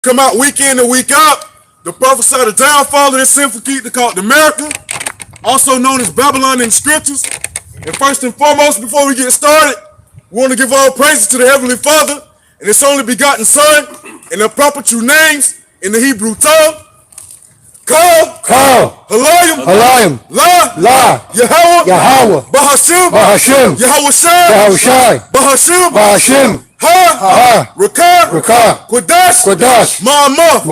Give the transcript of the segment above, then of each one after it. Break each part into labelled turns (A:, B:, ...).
A: Come out week in and week out. The prophesy the downfall of this sinful kingdom called America, also known as Babylon in the scriptures. And first and foremost, before we get started, we want to give all praises to the Heavenly Father and His only begotten Son, and their proper true names in the Hebrew tongue. Kal, Halayim, La, Yahweh, Bahashim, Yahushai, Bahashim, Rakah, Quadash, Ma'amah.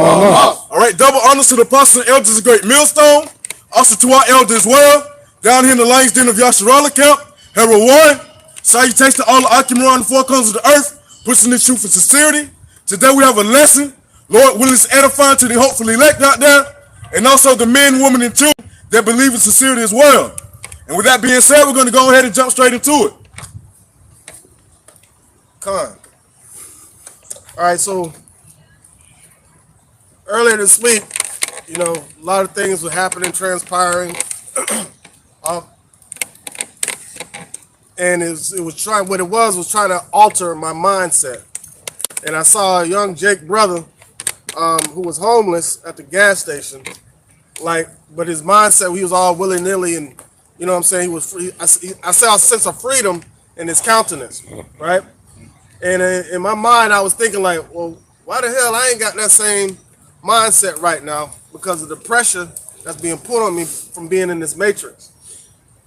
A: All right, double honors to the apostles and elders of Great Millstone. Also to our elders as well. Down here in the Lions Den of Yasharala Camp, Harold Warren. Salutations to all the Akim around the four corners of the earth, pushing this truth and sincerity. Today we have a lesson. Lord willing, is edifying to the hopefully elect out there, and also the men, women, and children that believe in sincerity as well. And with that being said, we're going to go ahead and jump straight into it.
B: All right, so earlier this week, a lot of things were happening, transpiring, and what it was trying to alter my mindset. And I saw a young Jake brother who was homeless at the gas station, but his mindset, he was all willy-nilly, and you know what I'm saying, he was free. I saw a sense of freedom in his countenance, right? And in my mind, I was thinking like, well, why the hell I ain't got that same mindset right now, because of the pressure that's being put on me from being in this matrix.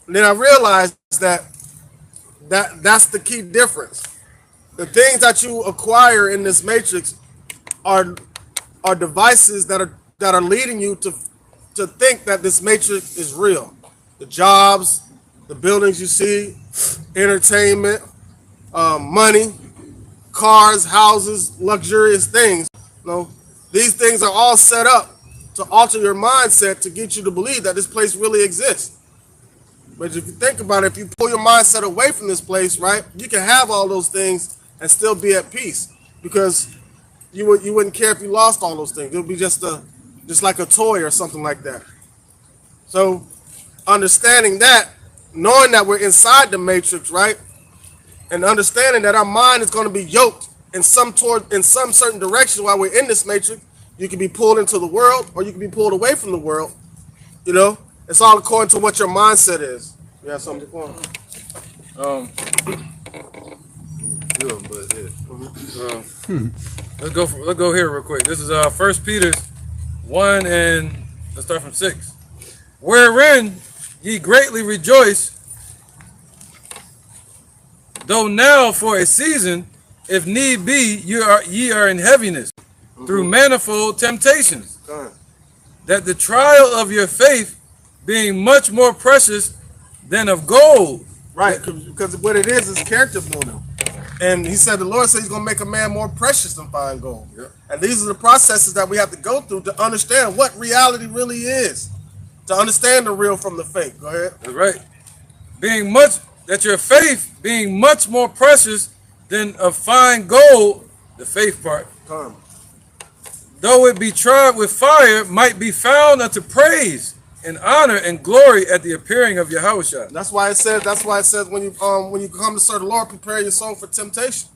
B: And then I realized that's the key difference. The things that you acquire in this matrix are devices that are leading you to think that this matrix is real. The jobs, the buildings you see, entertainment, money, cars, houses, luxurious things. These things are all set up to alter your mindset to get you to believe that this place really exists. But if you think about it, if you pull your mindset away from this place, right, you can have all those things and still be at peace, because you wouldn't care if you lost all those things. It would be just like a toy or something like that. So understanding that, knowing that we're inside the matrix, right, and understanding that our mind is going to be yoked in some certain direction while we're in this matrix. You can be pulled into the world, or you can be pulled away from the world. It's all according to what your mindset is. You have something to point?
C: Good, but yeah. Let's go here real quick. This is 1 Peter 1, and let's start from 6. Wherein ye greatly rejoice, though now for a season, if need be, ye are in heaviness, through manifold temptations, that the trial of your faith, being much more precious than of gold.
B: Right, because what it is character building. And he said, the Lord said he's going to make a man more precious than fine gold. Yep. And these are the processes that we have to go through to understand what reality really is, to understand the real from the fake. Go ahead.
C: That's right. That your faith being much more precious than of fine gold, the faith part, though it be tried with fire, might be found unto praise and honor and glory at the appearing of Yahushua.
B: That's why it says when you come to serve the Lord, prepare your soul for temptation.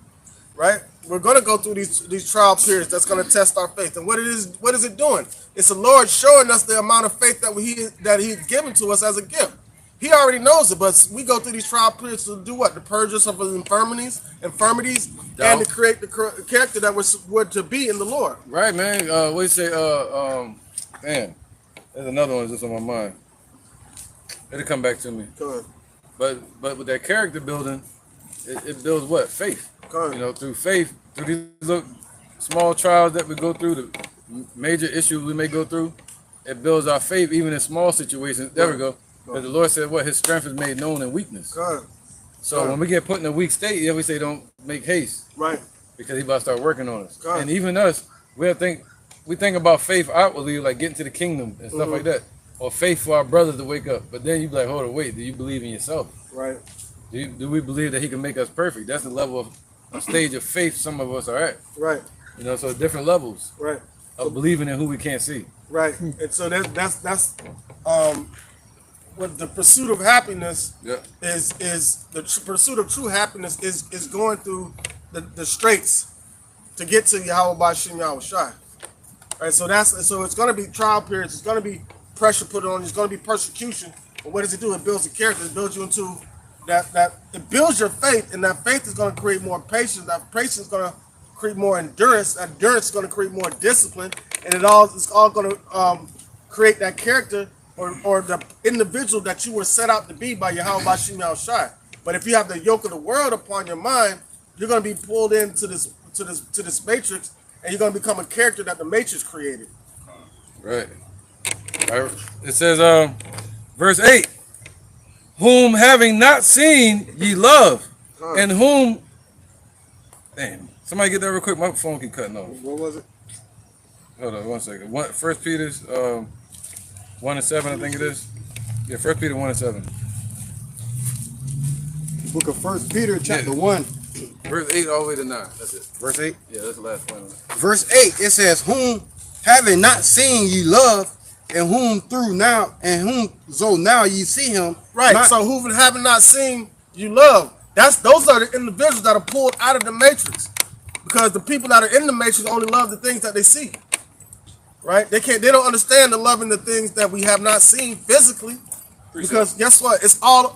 B: Right? We're going to go through these trial periods that's going to test our faith. And what is it doing? It's the Lord showing us the amount of faith that He's given to us as a gift. He already knows it, but we go through these trial periods to do what? To purge us of his infirmities, and to create the character that we're to be in the Lord.
C: Right, man. What do you say? Man, there's another one that's on my mind. It'll come back to me.
B: Go ahead.
C: But with that character building, it builds what? Faith.
B: Go ahead.
C: Through faith, through these little small trials that we go through, the major issues we may go through, it builds our faith even in small situations. There we go. Because the Lord said, "What His strength is made known in weakness."
B: Go ahead.
C: So when we get put in a weak state, we say, "Don't make haste,"
B: right?
C: Because He about to start working on us. And even us, we think about faith outwardly, like getting to the kingdom and stuff like that, or faith for our brothers to wake up. But then you be like, "Hold on, wait. Do you believe in yourself?"
B: Right.
C: Do we believe that He can make us perfect? That's the level of a stage of faith some of us are at.
B: Right.
C: So different levels.
B: Right.
C: Of believing in who we can't see.
B: Right. And so that's what the pursuit of happiness is the pursuit of true happiness is going through the straits to get to Yahweh Bashim Yahushai. Right, so it's going to be trial periods. It's going to be pressure put on. It's going to be persecution. But what does it do? It builds a character. It builds you into that. It builds your faith, and that faith is going to create more patience. That patience is going to create more endurance. That endurance is going to create more discipline, and it's all going to create that character or the individual that you were set out to be by Yahweh Bashim Yahushai. But if you have the yoke of the world upon your mind, you're going to be pulled into this matrix, and you're going to become a character that the matrix created.
C: Right. It says, verse 8, whom having not seen ye love, and whom, damn, somebody get that real quick. My phone keep cutting off.
B: What was it?
C: Hold on 1 second. First Peter's 1 and 7, I think it is. Yeah, First Peter 1 and 7.
D: Book of 1 Peter, chapter
C: Yeah.
D: 1.
C: Verse 8 all the way to 9. That's it.
D: Verse 8.
C: Yeah, that's the last one.
D: Verse 8, it says, whom having not seen ye love, and whom so now ye see him.
B: Right.
D: Not,
B: So who having not seen you love? Those are the individuals that are pulled out of the matrix. Because the people that are in the matrix only love the things that they see. Right? They don't understand the loving the things that we have not seen physically. Because guess what? It's all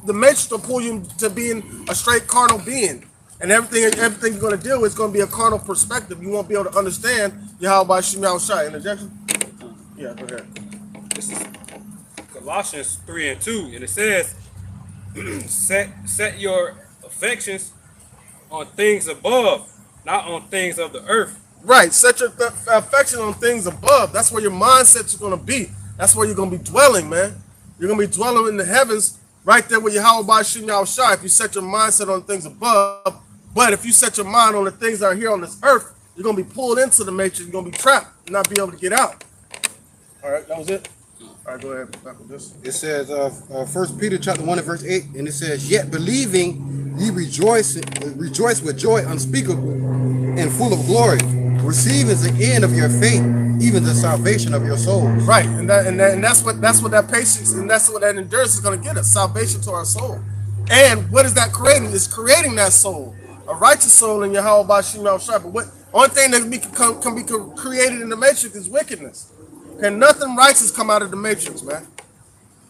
B: the matrix will pull you to being a straight carnal being. And everything you're going to deal with is going to be a carnal perspective. You won't be able to understand Yahweh Bashim Yahushai. Interjection? Yeah, go ahead.
E: This is Colossians 3 and 2, and it says, set your affections on things above, not on things of the earth.
B: Right. Set your affection on things above. That's where your mindset is going to be. That's where you're going to be dwelling, man. You're going to be dwelling in the heavens right there with Yahweh Bashim Yahushai if you set your mindset on things above. But if you set your mind on the things that are here on this earth, you're going to be pulled into the matrix. You're going to be trapped and not be able to get out. All right, that was it. All right, go ahead. Back with this.
D: it says, 1 Peter chapter 1 and verse 8, and it says, yet believing ye rejoice with joy unspeakable and full of glory, receiving the end of your faith, even the salvation of your souls.
B: Right, and that's what that patience and that's what that endurance is going to get us, salvation to our soul. And what is that creating? It's creating that soul, a righteous soul in Yahweh Bashim Yahushai. But what only thing that can be created in the matrix is wickedness. And nothing righteous come out of the matrix, man.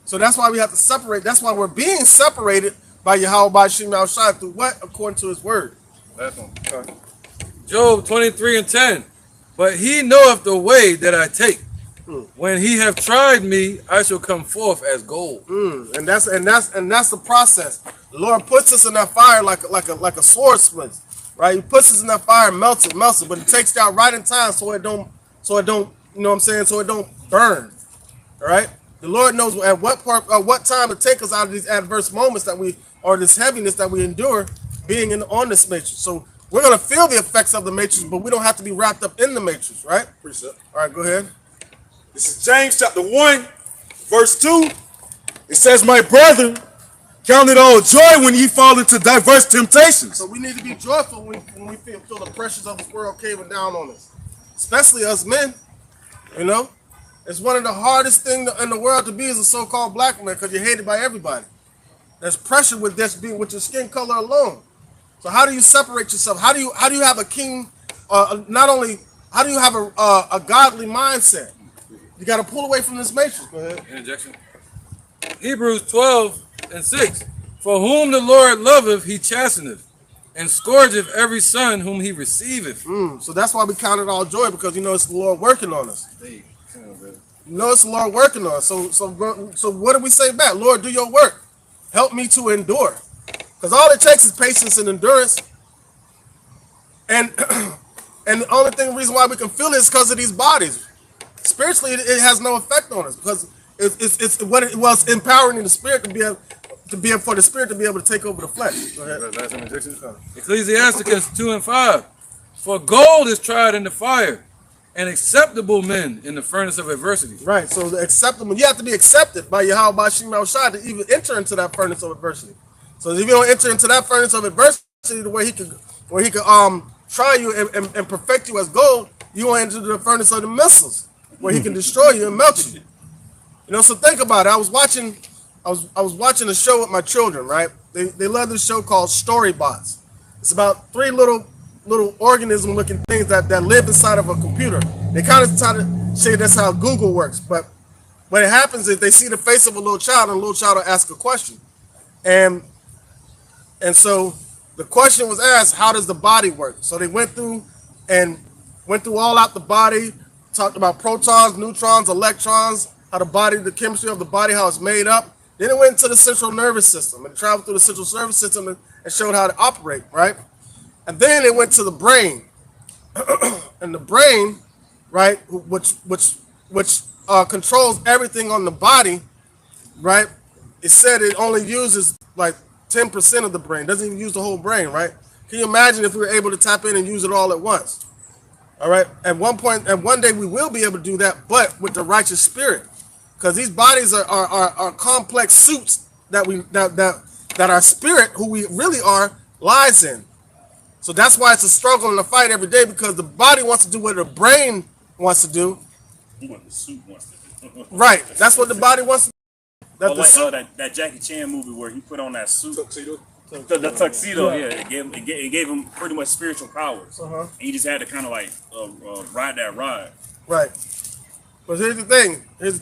B: So that's why we have to separate. That's why we're being separated by Yahweh Bashim Yahushai through what? According to his word.
C: Last one. Job 23 and 10. But he knoweth the way that I take. When he have tried me, I shall come forth as gold.
B: And that's the process. The Lord puts us in that fire like a sword splits, right? He puts us in that fire and melts it, but it takes it out right in time so it don't, you know what I'm saying? So it don't burn. All right. The Lord knows at what time to take us out of these adverse moments or this heaviness that we endure being on this matrix. So we're gonna feel the effects of the matrix, but we don't have to be wrapped up in the matrix, right?
A: Precept.
B: All right, go ahead.
A: This is James chapter 1, verse 2. It says, my brethren, count it all joy when ye fall into diverse temptations.
B: So we need to be joyful when we feel the pressures of this world caving down on us, especially us men. You know, it's one of the hardest things in the world to be as a so-called black man because you're hated by everybody. There's pressure with this being with your skin color alone. So how do you separate yourself? How do you have a king? Not only how do you have a godly mindset? You got to pull away from this matrix. Go ahead.
C: Interjection. Hebrews 12 and 6. For whom the Lord loveth, he chasteneth, and scourgeth every son whom he receiveth.
B: So that's why we count it all joy, because you know it's the Lord working on us. You know it's the Lord working on us. So what do we say back? Lord, do your work. Help me to endure. Because all it takes is patience and endurance. And the only reason why we can feel it is because of these bodies. Spiritually, it has no effect on us because it's what it was empowering the spirit to be for the spirit to be able to take over the flesh. Go ahead.
C: Ecclesiasticus 2 and 5. For gold is tried in the fire, and acceptable men in the furnace of adversity.
B: Right. So the acceptable, you have to be accepted by Yahweh Bashim Yahushai to even enter into that furnace of adversity. So if you don't enter into that furnace of adversity, the way he could try you and perfect you as gold, you won't enter the furnace of the missiles, where he can destroy you and melt you. You know, so think about it. I was watching a show with my children, right? They love this show called Storybots. It's about three little little organism looking things that live inside of a computer. They kind of try to say that's how Google works, but what happens is they see the face of a little child, and a little child will ask a question, and so the question was asked, how does the body work? So they went through all out the body, talked about protons, neutrons, electrons, how the body, the chemistry of the body, how it's made up. Then it went into the central nervous system and traveled through the central nervous system and showed how to operate, right? And then it went to the brain, and the brain, right, which controls everything on the body, right? It said it only uses like 10% of the brain, doesn't even use the whole brain, right? Can you imagine if we were able to tap in and use it all at once? All right. At one point, and one day we will be able to do that, but with the righteous spirit, because these bodies are complex suits that our spirit, who we really are, lies in. So that's why it's a struggle and a fight every day, because the body wants to do what the brain wants to do.
F: What the suit wants to do.
B: Right. That's what the body wants to do.
F: That, that Jackie Chan movie where he put on that suit. Tuxedo. The tuxedo, yeah. It gave him pretty much spiritual powers. And he just had to kind of like ride that ride.
B: Right. But here's the thing. It's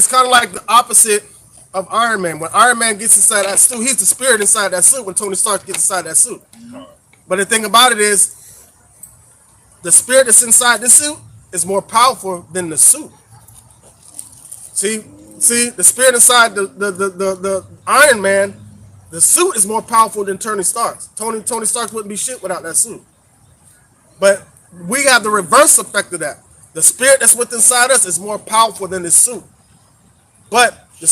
B: kind of like the opposite of Iron Man. When Iron Man gets inside that suit, he's the spirit inside that suit when Tony Stark gets inside that suit. But the thing about it is, the spirit that's inside this suit is more powerful than the suit. See, the spirit inside the Iron Man, the suit is more powerful than Tony Stark's. Tony Stark wouldn't be shit without that suit. But we have the reverse effect of that. The spirit that's within inside us is more powerful than this suit. But the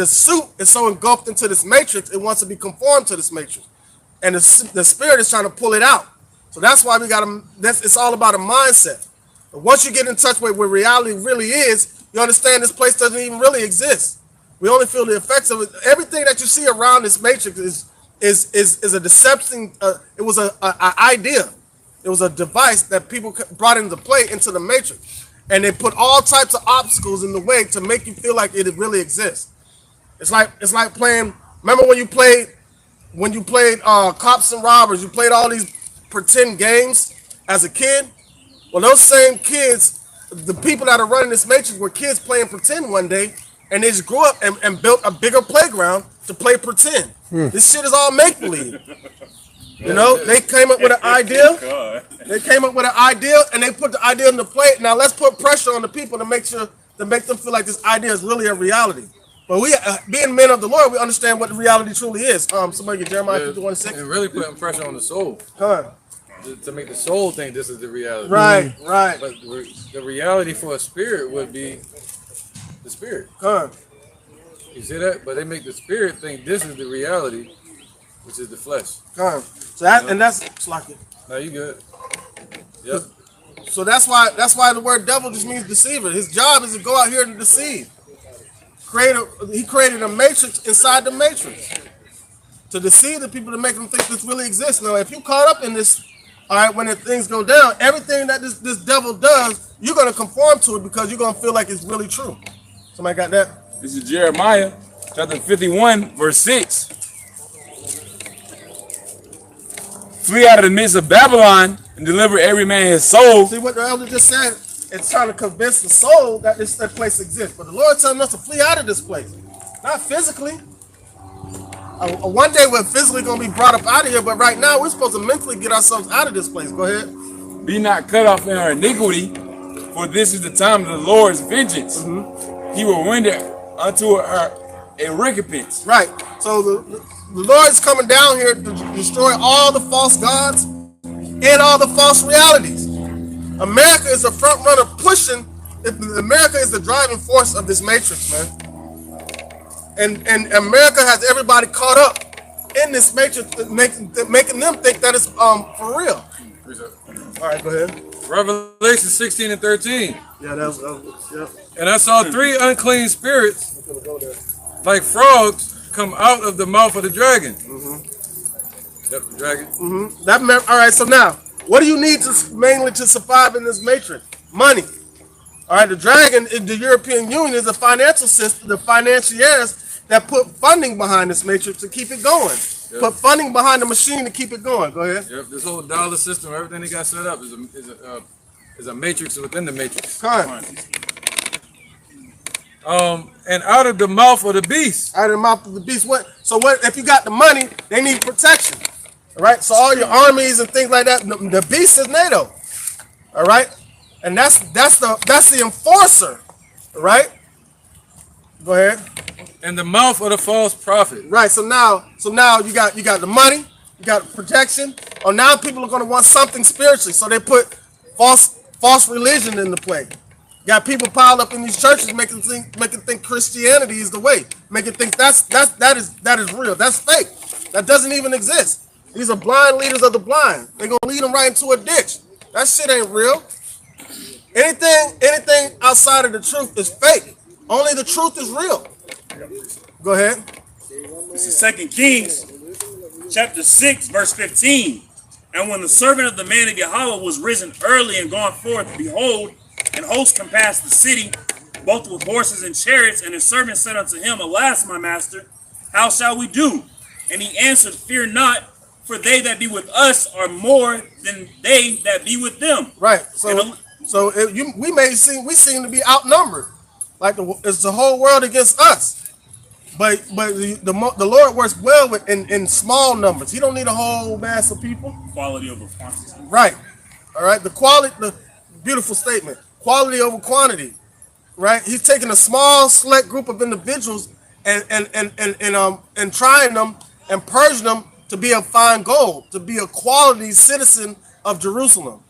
B: suit is so engulfed into this matrix, it wants to be conformed to this matrix. And the spirit is trying to pull it out. So that's why it's all about a mindset. But once you get in touch with where reality really is, you understand this place doesn't even really exist. We only feel the effects of it. Everything that you see around this matrix is a deception. It was an idea. It was a device that people brought into play into the matrix, and they put all types of obstacles in the way to make you feel like it really exists. It's like playing. Remember when you played cops and robbers? You played all these pretend games as a kid. Well, those same kids, the people that are running this matrix, were kids playing pretend one day, and they just grew up and built a bigger playground to play pretend. This shit is all make believe. You know, they came up with an idea. They came up with an idea, and they put the idea in the plate. Now let's put pressure on the people to make them feel like this idea is really a reality. But we, being men of the Lord, we understand what the reality truly is. Somebody get Jeremiah 51:6.
C: And really putting pressure on the soul. To make the soul think this is the reality.
B: Right.
C: But the reality for a spirit would be the spirit. You see that? But they make the spirit think this is the reality, which is the flesh.
B: So that's like it.
C: No, you good. Yep.
B: So that's why the word devil just means deceiver. His job is to go out here and deceive. He created a matrix inside the matrix to deceive the people, to make them think this really exists. Now, if you caught up in this, all right, when things go down, everything that this devil does, you're gonna conform to it because you're gonna feel like it's really true. Somebody got that?
G: This is Jeremiah chapter 51, verse 6. Flee out of the midst of Babylon and deliver every man his soul.
B: See what the elder just said? It's trying to convince the soul that that place exists. But the Lord telling us to flee out of this place. Not physically. One day we're physically going to be brought up out of here, but right now we're supposed to mentally get ourselves out of this place. Go ahead.
G: Be not cut off in our iniquity, for this is the time of the Lord's vengeance. He will render unto her a recompense.
B: Right. So the Lord is coming down here to destroy all the false gods and all the false realities. America is the front runner pushing. America is the driving force of this matrix, man. And America has everybody caught up in this matrix, making them think that it's for real. All right, go ahead.
C: Revelation 16 and 13.
B: Yeah, that was yeah.
C: And I saw 3 unclean spirits like frogs come out of the mouth of the dragon. Yep, the dragon.
B: All right, so now, what do you need mainly to survive in this matrix? Money. All right, the dragon in the European Union is the financial system, the financiers that put funding behind this matrix to keep it going. put funding behind the machine to keep it going. Go ahead.
C: Yep, this whole dollar system, everything they got set up is a matrix within the matrix. And out of the mouth of the beast.
B: Out of the mouth of the beast. So if you got the money, they need protection. All right. So all your armies and things like that, the beast is NATO. All right. And that's the enforcer. All right. Go ahead.
C: And the mouth of the false prophet.
B: Right. So now you got the money, you got protection. Oh, now people are going to want something spiritually, so they put false religion into play. You got people piled up in these churches making think Christianity is the way, making think that is real. That's fake. That doesn't even exist. These are blind leaders of the blind. They're gonna lead them right into a ditch. That shit ain't real. Anything outside of the truth is fake. Only the truth is real. Go ahead.
F: This is 2 Kings, chapter 6, verse 15. And when the servant of the man of Yahweh was risen early and gone forth, behold, and hosts compassed the city, both with horses and chariots. And his servant said unto him, Alas, my master, how shall we do? And he answered, Fear not, for they that be with us are more than they that be with them.
B: Right. We seem to be outnumbered. Like it's the whole world against us. But the Lord works well in small numbers. He don't need a whole mass of people.
F: Quality over quantity.
B: Right. All right. The beautiful statement. Quality over quantity. Right. He's taking a small select group of individuals and trying them and purging them to be a fine gold, to be a quality citizen of Jerusalem.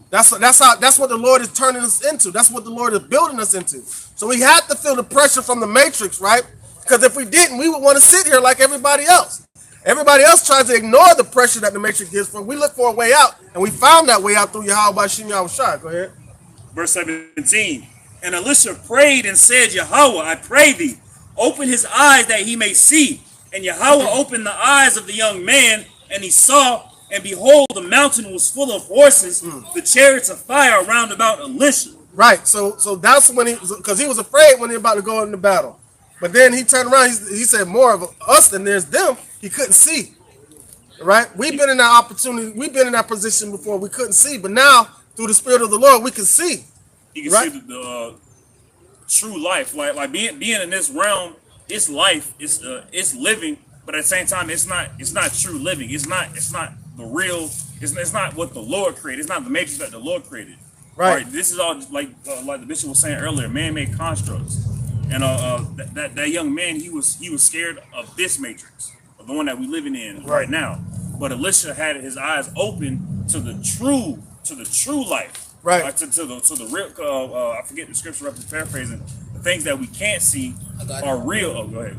B: That's what the Lord is turning us into. That's what the Lord is building us into. So we have to feel the pressure from the matrix, right? Because if we didn't, we would want to sit here like everybody else. Everybody else tries to ignore the pressure that the matrix gives for. We look for a way out, and we found that way out through Yahweh Shem Yahushua. Go ahead.
F: Verse 17. And Elisha prayed and said, Yahweh, I pray thee, open his eyes that he may see. And Yahweh opened the eyes of the young man, and he saw, and behold, the mountain was full of horses, the chariots of fire round about Elisha.
B: Right. So that's when because he was afraid when he was about to go into battle. But then he turned around. He said, more of us than there's them. He couldn't see. Right. We've been in that opportunity. We've been in that position before. We couldn't see, but now through the Spirit of the Lord, we can see.
F: You can see the true life, like being in this realm. It's life. It's living, but at the same time, it's not true living. It's not the real. It's not what the Lord created. It's not the matrix that the Lord created. Right. This is all like the bishop was saying earlier, man-made constructs. And that young man, he was scared of this matrix, of the one that we living in right now. But Elisha had his eyes open to the true life. Right. To the real. I forget the scripture. I'm paraphrasing. The things that we can't see are real. Oh, go ahead.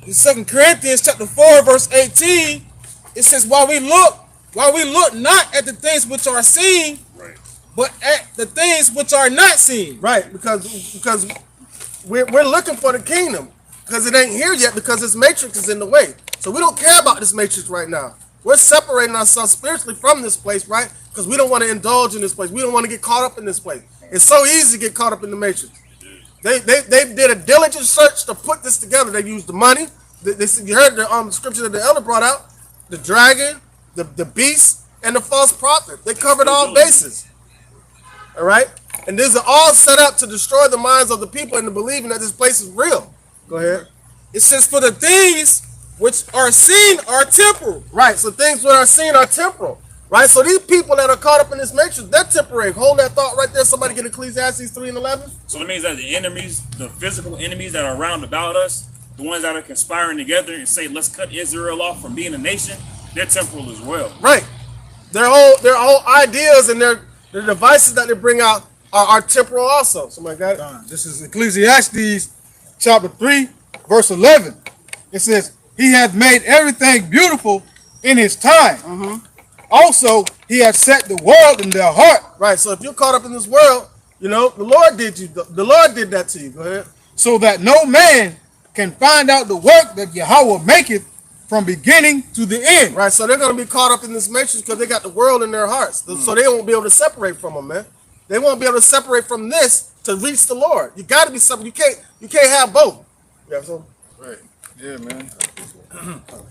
H: In 2 Corinthians chapter 4, verse 18, it says, while we look not at the things which are seen, right, but at the things which are not seen.
B: Right, because we're looking for the kingdom, because it ain't here yet, because this matrix is in the way. So we don't care about this matrix right now. We're separating ourselves spiritually from this place, right? Because we don't want to indulge in this place. We don't want to get caught up in this place. It's so easy to get caught up in the matrix. They did a diligent search to put this together. They used the money. You heard the scripture that the elder brought out. The dragon, the beast, and the false prophet. They covered all bases. All right? And these are all set up to destroy the minds of the people into believing that this place is real. Go ahead.
H: It says, for the things which are seen are temporal.
B: Right, so things that are seen are temporal. Right, so these people that are caught up in this matrix, they're temporary. Hold that thought right there. Somebody get Ecclesiastes 3:11.
F: So it means that the enemies, the physical enemies that are around about us, the ones that are conspiring together and say, let's cut Israel off from being a nation, they're temporal as well.
B: Right. Their whole ideas and their devices that they bring out are temporal also. Somebody got it?
H: This is Ecclesiastes chapter 3, verse 11. It says, he hath made everything beautiful in his time. Also, he hath set the world in their heart.
B: Right. So if you're caught up in this world, the Lord did you. The Lord did that to you. Go ahead.
H: So that no man can find out the work that Yahweh maketh from beginning to the end.
B: Right. So they're going to be caught up in this matrix because they got the world in their hearts. So they won't be able to separate from them, man. They won't be able to separate from this to reach the Lord. You got to be separate. You can't have both. Yeah. So.
H: Right.
C: Yeah, man.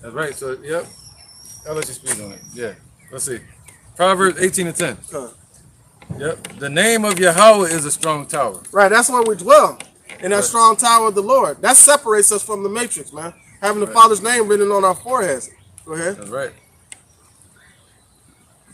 C: That's right. So, yep. I'll let you speak on it. Yeah. Let's see. Proverbs 18:10. Yep. The name of Yahweh is a strong tower.
B: Right, that's where we dwell. In that strong tower of the Lord. That separates us from the matrix, man. Having the Father's name written on our foreheads. Go ahead.
C: That's right.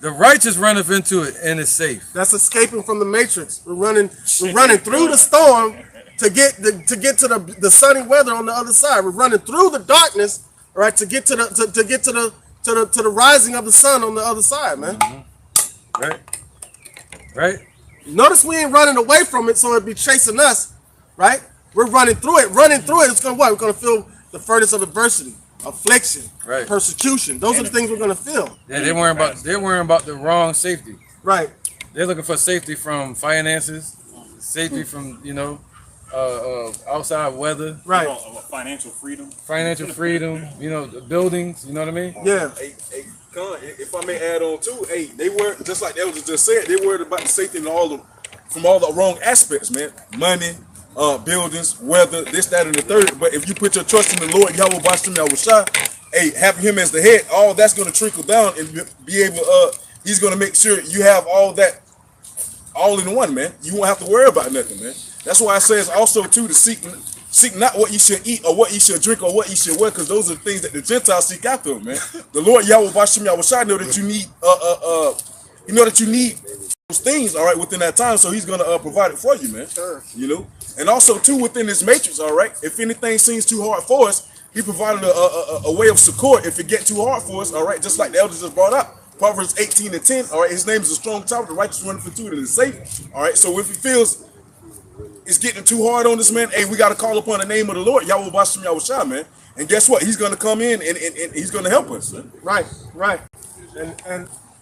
C: The righteous runneth into it and is safe.
B: That's escaping from the matrix. We're running through the storm to get to the sunny weather on the other side. We're running through the darkness, right, to get to the rising of the sun on the other side, man.
C: Mm-hmm. Right. Right.
B: Notice we ain't running away from it, so it'd be chasing us, right? We're running through it. Running through it. It's gonna what? We're gonna feel the furnace of adversity, affliction,
C: right,
B: persecution. Those are the things we're gonna feel.
C: Yeah, they're worrying about the wrong safety.
B: Right.
C: They're looking for safety from finances, safety from outside weather.
B: Right.
F: Financial freedom.
C: Financial freedom. The buildings. You know what I mean?
B: Yeah.
A: Hey, Con, if I may add on too, hey, they were just like Elder just said. They worried about the safety from all the wrong aspects, man. Money, buildings, weather, this, that, and the third. But if you put your trust in the Lord, Yahweh Bashim Yahushua, hey, having Him as the head, all that's going to trickle down and be able. He's going to make sure you have all that, all in one, man. You won't have to worry about nothing, man. That's why I says also too to seek not what you should eat or what you should drink or what you should wear, because those are the things that the Gentiles seek after, man. The Lord Yahweh Bashim Yahushua know that you need that you need those things, all right, within that time, so He's gonna provide it for you, man.
B: Sure.
A: And also too within this matrix, all right. If anything seems too hard for us, He provided a way of support if it get too hard for us, all right. Just like the elders just brought up, Proverbs 18:10, all right. His name is a strong tower, the righteous run into it and is safe, all right. So if He feels it's getting too hard on this, man, hey, we got to call upon the name of the Lord, Yahweh Bashim Yahushua, man. And guess what? He's going to come in and He's going to help us. Man.
B: Right.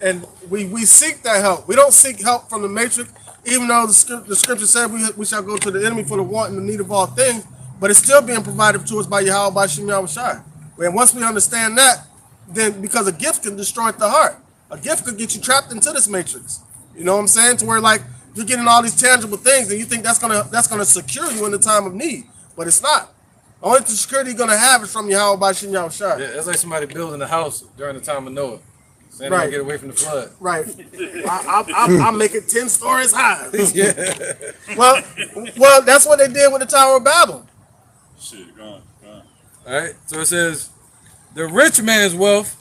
B: And we seek that help. We don't seek help from the matrix, even though the scripture said we shall go to the enemy for the want and the need of all things, but it's still being provided to us by Yahweh Bashim Yahushua. And once we understand that, then because a gift can destroy the heart. A gift could get you trapped into this matrix. You know what I'm saying? To where like you're getting all these tangible things and you think that's gonna secure you in the time of need, but it's not. The only security you're gonna have is from Yahweh Bashim Yahushua.
C: Yeah, that's like somebody building a house during the time of Noah, saying
B: Right.
C: they're gonna get away from the flood.
B: Right. I'll make it 10 stories high.
C: Yeah.
B: Well, that's what they did with the Tower of Babel.
F: Shit, gone.
C: All right. So it says, the rich man's wealth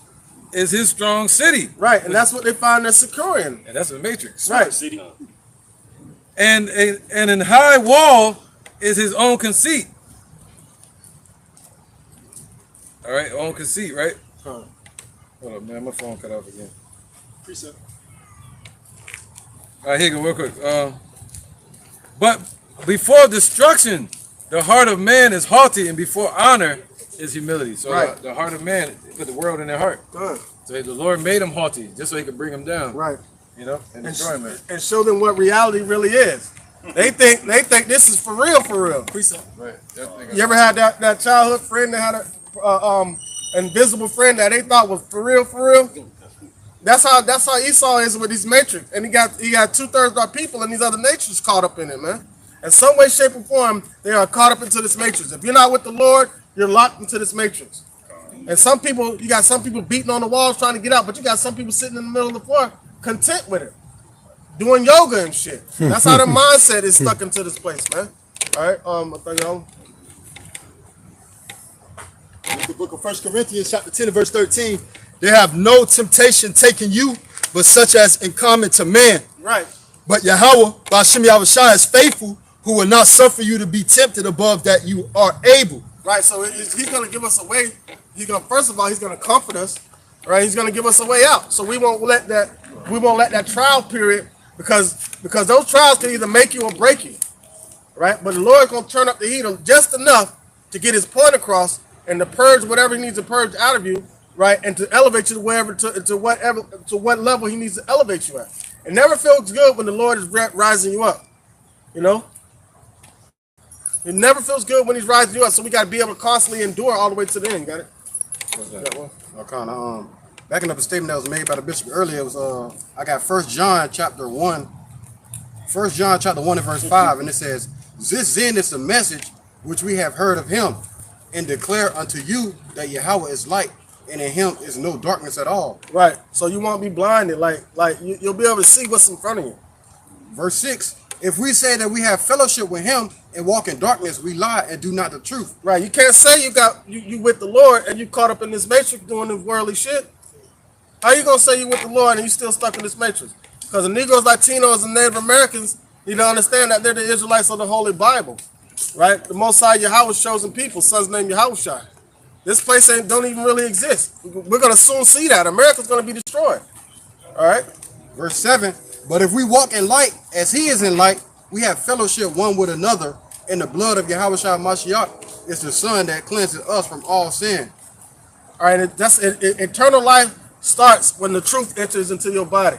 C: is his strong city.
B: Right, and that's what they find that's secure in.
C: And that's the matrix.
B: Right.
F: City.
C: And an high wall is his own conceit. All right, own conceit, right? Hold up, man, my phone cut off again.
A: Precept.
C: All right, here you go, real quick. But before destruction, the heart of man is haughty, and before honor is humility. So
B: Right.
C: the heart of man put the world in their heart.
B: Good.
C: So the Lord made him haughty, just so He could bring him down.
B: Right.
C: And destroy him, man.
B: And show them what reality really is. They think this is for real, for real.
C: Right.
B: You ever had that childhood friend that had a invisible friend that they thought was for real, for real? That's how Esau is with these matrix. And he got 2/3 of our people and these other nations caught up in it, man. In some way, shape, or form, they are caught up into this matrix. If you're not with the Lord, you're locked into this matrix. And you got some people beating on the walls trying to get out, but you got some people sitting in the middle of the floor content with it, doing yoga and shit. That's how their mindset is stuck into this place, man. All right, I think y'all.
I: The book of 1 Corinthians chapter 10 verse 13, they have no temptation taken you, but such as in common to man.
B: Right.
I: But Yahweh, Bashim Yahushua, is faithful, who will not suffer you to be tempted above that you are able.
B: Right, so he's going to give us a way. First of all, he's going to comfort us. Right, he's going to give us a way out. So we won't let that trial period, because those trials can either make you or break you. Right, but the Lord's going to turn up the heat just enough to get His point across and to purge whatever He needs to purge out of you. Right, and to elevate you to what level He needs to elevate you at. It never feels good when the Lord is rising you up. You know. It never feels good when He's rising you up, so we got to be able to constantly endure all the way to the end. Got it?
D: What's that? Backing up a statement that was made by the bishop earlier, it was I got 1 John chapter 1. 1 John chapter 1 and verse 5, and it says, "This then is the message which we have heard of Him, and declare unto you that Yahweh is light, and in him is no darkness at all.
B: Right. So you won't be blinded. You'll be able to see what's in front of you.
D: Verse 6, if we say that we have fellowship with him and walk in darkness, we lie and do not the truth.
B: Right. You can't say you with the Lord and you caught up in this matrix doing this worldly shit. How you gonna say you with the Lord and you still stuck in this matrix? Because the Negroes, Latinos, and Native Americans need to understand that they're the Israelites of the Holy Bible. Right? The Most High Yahweh's chosen people, sons named Yahushua. This place don't even really exist. We're gonna soon see that. America's gonna be destroyed. All right.
D: Verse 7, but if we walk in light as he is in light, we have fellowship one with another, and the blood of Yahushua Mashiach is the son that cleanses us from all sin.
B: All right. Eternal life starts when the truth enters into your body.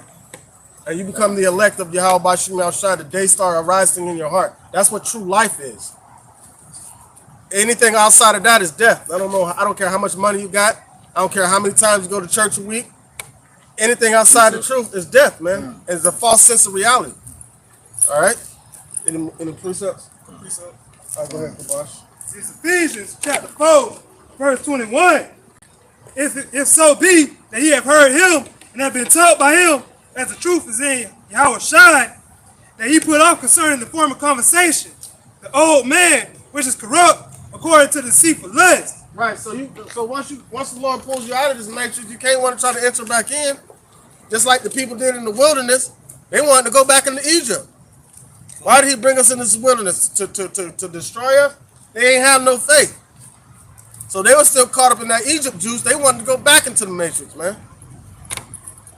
B: And you become the elect of Yahweh Bashim Al-Shai, the day star arising in your heart. That's what true life is. Anything outside of that is death. I don't care how much money you got. I don't care how many times you go to church a week. Anything outside the truth is death, man. It's a false sense of reality. All right? Any precepts? All right, go ahead, Kabash.
H: It's Ephesians chapter 4, verse 21. If so be that ye have heard him and have been taught by him, as the truth is in Yahweh Shai, that ye put off concerning the former conversation, the old man which is corrupt according to the deceitful lust.
B: Right. So once the Lord pulls you out of this matrix, you can't want to try to enter back in. Just like the people did in the wilderness, they wanted to go back into Egypt. Why did he bring us in this wilderness? To destroy us? They ain't have no faith. So they were still caught up in that Egypt juice. They wanted to go back into the matrix, man.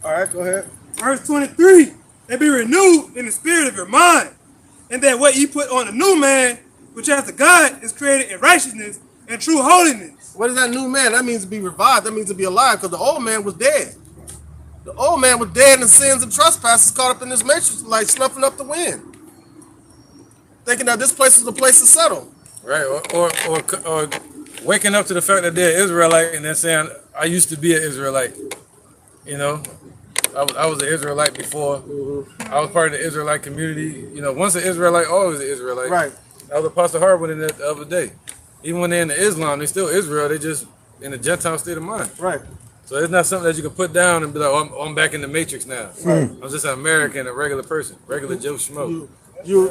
B: All right, go ahead.
H: Verse 23, they be renewed in the spirit of your mind, and that what ye put on the new man, which after God is created in righteousness and true holiness.
B: What is that new man? That means to be revived. That means to be alive, because the old man was dead. The old man was dead in sins and trespasses, caught up in this matrix, like snuffing up the wind, thinking that this place was the place to settle.
C: Right, or waking up to the fact that they're Israelite and then saying, I used to be an Israelite. You know, I was an Israelite before. I was part of the Israelite community. You know, once an Israelite, always an Israelite.
B: Right.
C: I was Apostle Harwood in that the other day. Even when they're into Islam, they're still Israel. They just in a Gentile state of mind.
B: Right.
C: So it's not something that you can put down and be like, oh, I'm back in the matrix now. Right. I'm just an American, a regular person, regular Joe Schmo.
B: You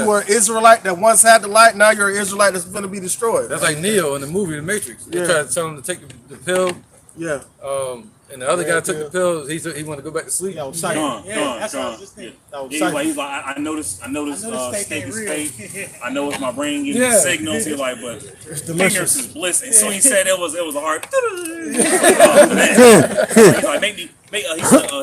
B: were an Israelite that once had the light. Now you're an Israelite that's going to be destroyed.
C: That's like Neo in the movie The Matrix. They tried to tell him to take the pill.
B: Yeah.
C: And the other guy took the pill. He wanted to go back to sleep.
E: That's what I was just thinking. He's like, I noticed steak is fake. I know it's my brain giving signals. He's like, but ignorance is bliss. And so he said it was a hard. He's like, he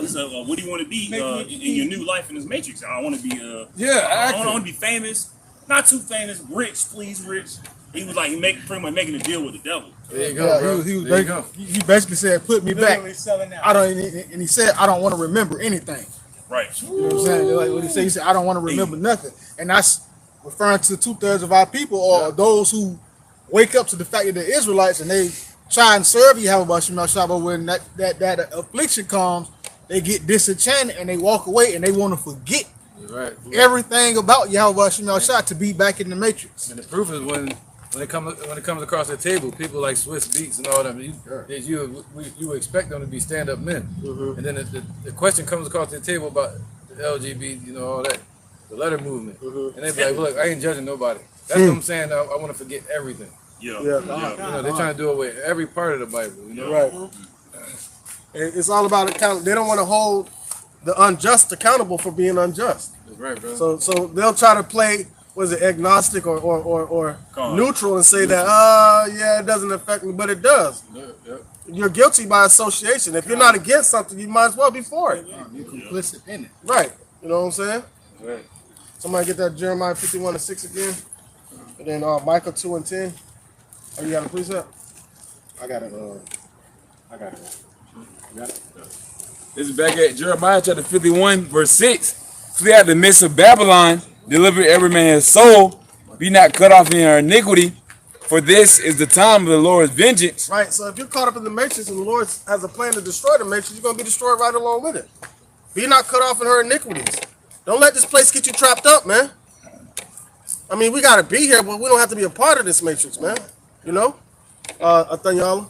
E: said, what do you want to be in your new life in this matrix? I want to be I want to be famous, not too famous, rich, please, rich. He was like, pretty much making a deal with the devil.
C: There you go, bro.
I: He basically said, "Put me back." And he said, "I don't want to remember anything."
E: Right.
I: You know what I'm saying? Like what he said, "I don't want to remember nothing," and that's referring to 2/3 of our people, or those who wake up to the fact that they're Israelites and they try and serve Yahweh Shema, but when that affliction comes, they get disenchanted and they walk away and they want to forget everything about Yahweh Shema to be back in the matrix.
C: And the proof is when it comes across the table, people like Swiss Beats and all them, you expect them to be stand-up men. And then the question comes across the table about the LGBT, all that, the letter movement. And they be like, look, I ain't judging nobody. That's what I'm saying. I want to forget everything. They're trying to do away with every part of the Bible.
B: Right. It's all about account. They don't want to hold the unjust accountable for being unjust.
C: That's right, bro.
B: So they'll try to play, agnostic or neutral and say that, it doesn't affect me, but it does. You're guilty by association. If you're not against something, you might as well be for it.
I: You're complicit in it.
B: Right. You know what I'm saying?
C: Right.
B: Somebody get that Jeremiah 51:6 again. And then Micah 2:10. Oh, you got a precept?
I: I got it.
G: This is back at Jeremiah chapter 51, verse 6. Flee out the midst of Babylon, deliver every man his soul, be not cut off in her iniquity, for this is the time of the Lord's vengeance.
B: Right, so if you're caught up in the matrix and the Lord has a plan to destroy the matrix, you're going to be destroyed right along with it. Be not cut off in her iniquities. Don't let this place get you trapped up, man. I mean, we gotta be here, but we don't have to be a part of this matrix, man. You know? Athanyala?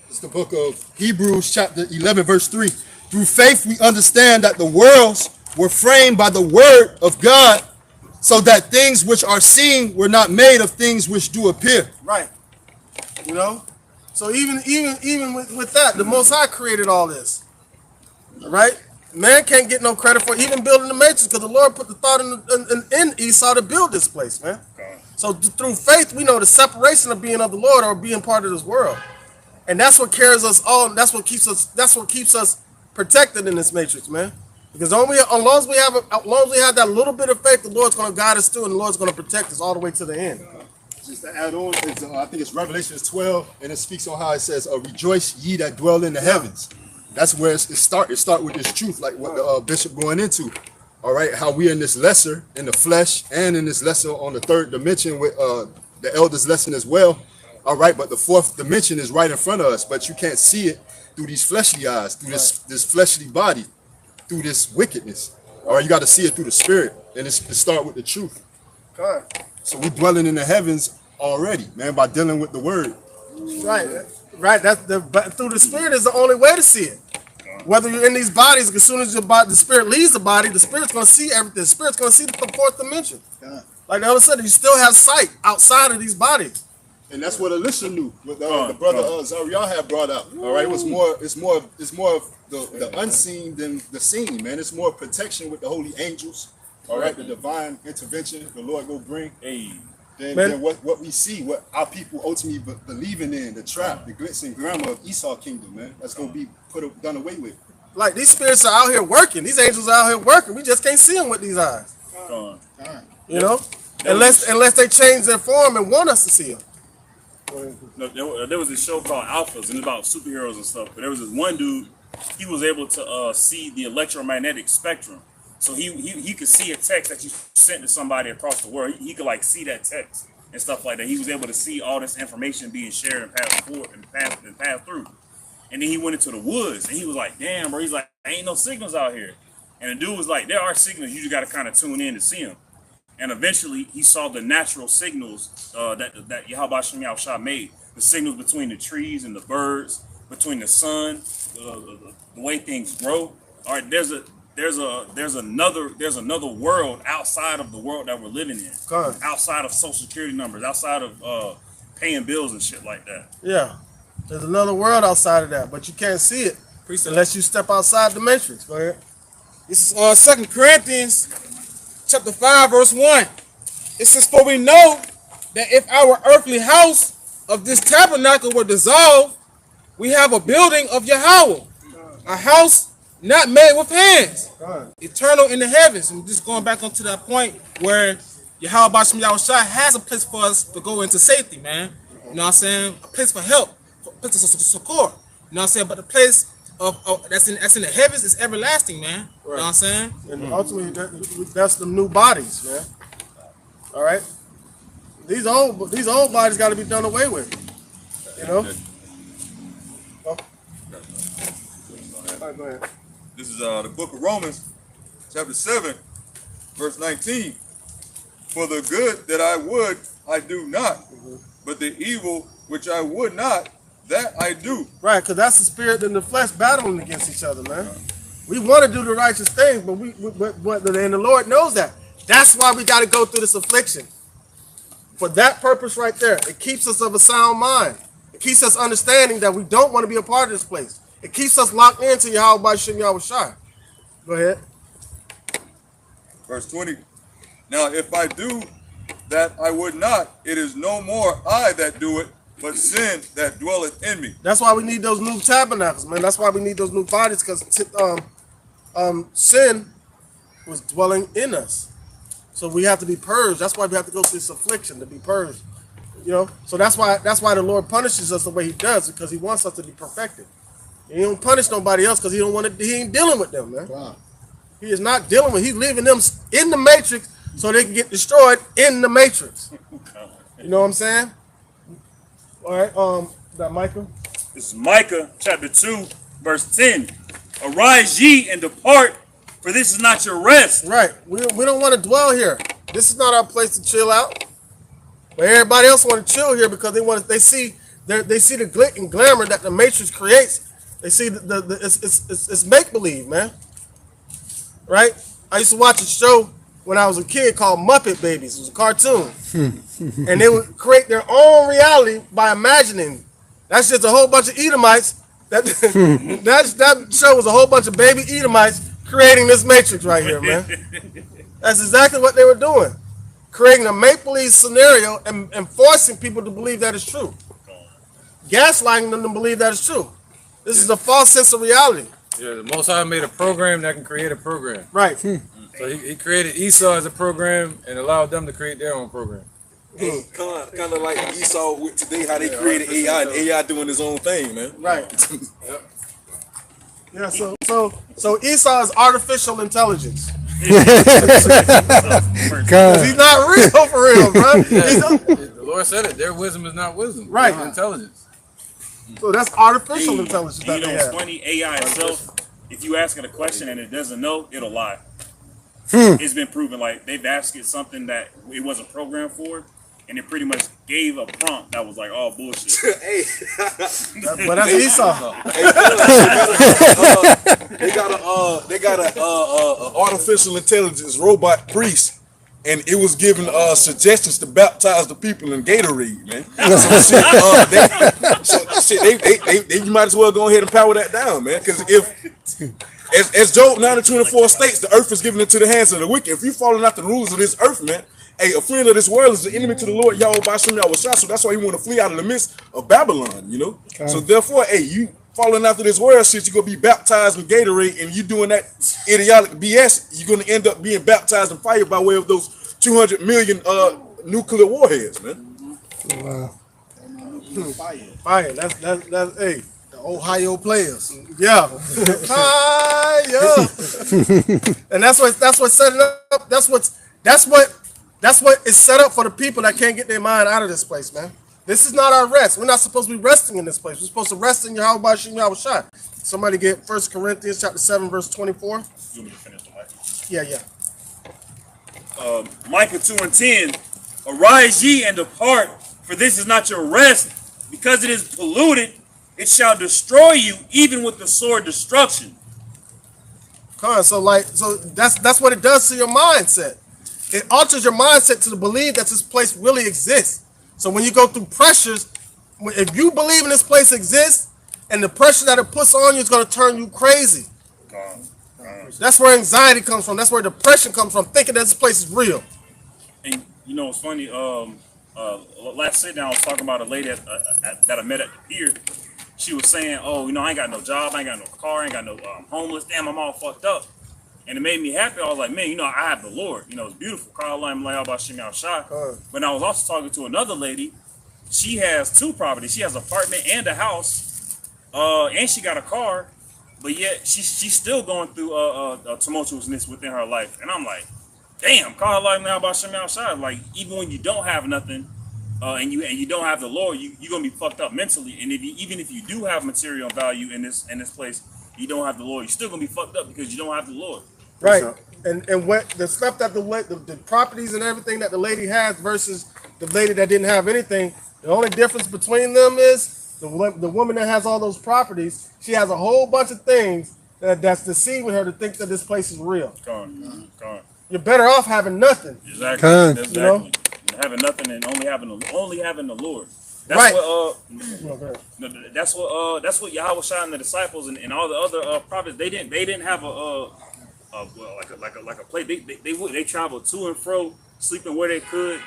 D: It's the book of Hebrews chapter 11, verse 3. Through faith we understand that the worlds were framed by the word of God, so that things which are seen were not made of things which do appear.
B: Right. You know? So even with that, the Most High created all this. Right? Man can't get no credit for even building the matrix, because the Lord put the thought in Esau to build this place, man. So through faith, we know the separation of being of the Lord or being part of this world. And that's what carries us on. That's what keeps us protected in this matrix, man. Because as long as we have that little bit of faith, the Lord's going to guide us through, and the Lord's going to protect us all the way to the end.
D: Just to add on, I think it's Revelation 12, and it speaks on how it says, "Rejoice ye that dwell in the heavens." That's where it start with this truth, like what the bishop going into. All right, how we in this lesser in the flesh, and in this lesser on the third dimension with the elders lesson as well. All right, but the fourth dimension is right in front of us, but you can't see it through these fleshly eyes, through this fleshly body, through this wickedness. All right, you got to see it through the spirit, and it start with the truth.
B: God.
D: So we're dwelling in the heavens already, man, by dealing with the word.
B: Right. But through the spirit is the only way to see it. Whether you're in these bodies, as soon as the spirit leaves the body, the spirit's going to see everything. The spirit's going to see the fourth dimension. Like the other said, you still have sight outside of these bodies.
D: And that's what Elisha knew. What the brother Zariah had brought out. All right, it's more of the unseen than the seen, man. It's more protection with the holy angels. All right, the divine intervention the Lord will bring. Than what we see, what our people ultimately believing in, the trap, the glitz and glamour of Esau kingdom, man. That's gonna be done away with.
B: Like these spirits are out here working. These angels are out here working. We just can't see them with these eyes. You know, unless they change their form and want us to see them.
F: No, there was this show called Alphas, and it's about superheroes and stuff. But there was this one dude, he was able to see the electromagnetic spectrum. So he could see a text that you sent to somebody across the world. He could like see that text and stuff like that. He was able to see all this information being shared and passed forth and passed through. And then he went into the woods and he was like, "Damn, bro!" He's like, "Ain't no signals out here." And the dude was like, "There are signals. You just got to kind of tune in to see them." And eventually, he saw the natural signals that Yahweh Shem Yahushua made. The signals between the trees and the birds, between the sun, the way things grow. All right, there's another world outside of the world that we're living in. Outside of social security numbers, outside of paying bills and shit like that.
B: Yeah, there's another world outside of that, but you can't see it unless you step outside the matrix. Go ahead.
H: This is 2 Corinthians chapter 5, verse 1. It says, "For we know that if our earthly house of this tabernacle were dissolved, we have a building of Yahweh, a house not made with hands, eternal in the heavens." And just going back onto that point where Yahweh Bashem Yahushua has a place for us to go into safety, man. You know what I'm saying? A place for help, a place of succor. You know what I'm saying? But the place of that's in the heavens is everlasting, man. You know what I'm saying?
B: And ultimately, that's the new bodies, man. All right. These old bodies got to be done away with. You know. All right, go ahead.
A: This is the book of Romans, chapter 7, verse 19. "For the good that I would, I do not, but the evil which I would not, that I do."
B: Right, because that's the spirit and the flesh battling against each other, man. We want to do the righteous things, but and the Lord knows that. That's why we got to go through this affliction. For that purpose right there, it keeps us of a sound mind. It keeps us understanding that we don't want to be a part of this place. It keeps us locked into Yahweh Shem Yahushua. Go ahead.
A: Verse 20. "Now if I do that I would not, it is no more I that do it, but sin that dwelleth in me."
B: That's why we need those new tabernacles, man. That's why we need those new bodies, because sin was dwelling in us. So we have to be purged. That's why we have to go through this affliction to be purged. You know, so that's why the Lord punishes us the way He does, because He wants us to be perfected. He don't punish nobody else because He don't want to. He ain't dealing with them, man. Wow. He is not dealing with. He's leaving them in the matrix so they can get destroyed in the matrix. You know what I'm saying? All right. Is that Micah?
F: This is Micah chapter 2, verse 10. "Arise ye and depart, for this is not your rest."
B: Right. We don't want to dwell here. This is not our place to chill out. But everybody else want to chill here because they see the glitz and glamour that the Matrix creates. They see it's make believe, man. Right? I used to watch a show when I was a kid called Muppet Babies. It was a cartoon, and they would create their own reality by imagining. That's just a whole bunch of Edomites. That show was a whole bunch of baby Edomites creating this Matrix right here, man. That's exactly what they were doing. Creating a make-believe scenario and forcing people to believe that it's true. Gaslighting them to believe that it's true. This is a false sense of reality.
C: Yeah, the Most High made a program that can create a program.
B: Right.
C: So he created Esau as a program and allowed them to create their own program.
A: Kind of like Esau with today, how they created AI and AI doing his own thing, man.
B: Right. Yeah, so Esau is artificial intelligence. Because he's not real for real, bro.
C: The Lord said it. Their wisdom is not wisdom.
B: Right.
C: It's intelligence.
B: So that's artificial intelligence that
F: You know,
B: they
F: it's
B: have.
F: funny. AI itself, if you ask it a question and it doesn't know, it'll lie. It's been proven. Like they've asked it something that it wasn't programmed for, and it pretty much gave a prompt that was like, "Oh bullshit."
B: But that's Esau.
A: They got a artificial intelligence robot priest, and it was giving suggestions to baptize the people in Gatorade, man. You might as well go ahead and power that down, man. Because as Job 9:24 states, the earth is given into the hands of the wicked. If you following out the rules of this earth, man, a friend of this world is the enemy to the Lord Yahweh Bashim Yahweh Shah. So that's why you want to flee out of the midst of Babylon, you know. Okay. So therefore, you following after this world shit, you're gonna be baptized in Gatorade, and you doing that idiotic BS, you're gonna end up being baptized in fire by way of those 200 million nuclear warheads, man.
I: Wow.
B: Fire. That's hey.
I: The Ohio players.
B: Yeah. Fire. And that's what's setting up. That's what is set up for the people that can't get their mind out of this place, man. This is not our rest. We're not supposed to be resting in this place. We're supposed to rest in Yahweh Bashim Yahweh Shai. Somebody get 1 Corinthians chapter 7, verse 24.
F: You want me to finish the mic?
B: Yeah.
F: Micah 2:10. Arise ye and depart, for this is not your rest, because it is polluted. It shall destroy you, even with the sword destruction.
B: So that's what it does to your mindset. It alters your mindset to the belief that this place really exists. So when you go through pressures, if you believe in this place exists, and the pressure that it puts on you is going to turn you crazy. That's where anxiety comes from. That's where depression comes from, thinking that this place is real.
F: And you know, it's funny. Last sit down, I was talking about a lady that I met at the pier. She was saying, "Oh, you know, I ain't got no job, I ain't got no car, I ain't got no homeless. Damn, I'm all fucked up." And it made me happy. I was like, man, you know, I have the Lord. You know, it's beautiful. But I was also talking to another lady. She has 2 properties. She has an apartment and a house, and she got a car. But yet she's still going through a tumultuousness within her life. And I'm like, damn, like even when you don't have nothing, and you don't have the Lord, you're gonna be fucked up mentally. And even if you do have material value in this place, you don't have the Lord, you're still gonna be fucked up because you don't have the Lord.
B: Right. And what the stuff that the properties and everything that the lady has versus the lady that didn't have anything, the only difference between them is the woman that has all those properties, she has a whole bunch of things that's deceiving her to think that this place is real. You're better off having nothing.
F: Exactly.
B: You know?
F: Having nothing and only having the Lord. That's
B: right.
F: That's what Yahweh Shai and the disciples and all the other prophets, they didn't have a place. They traveled to and fro, sleeping where they could,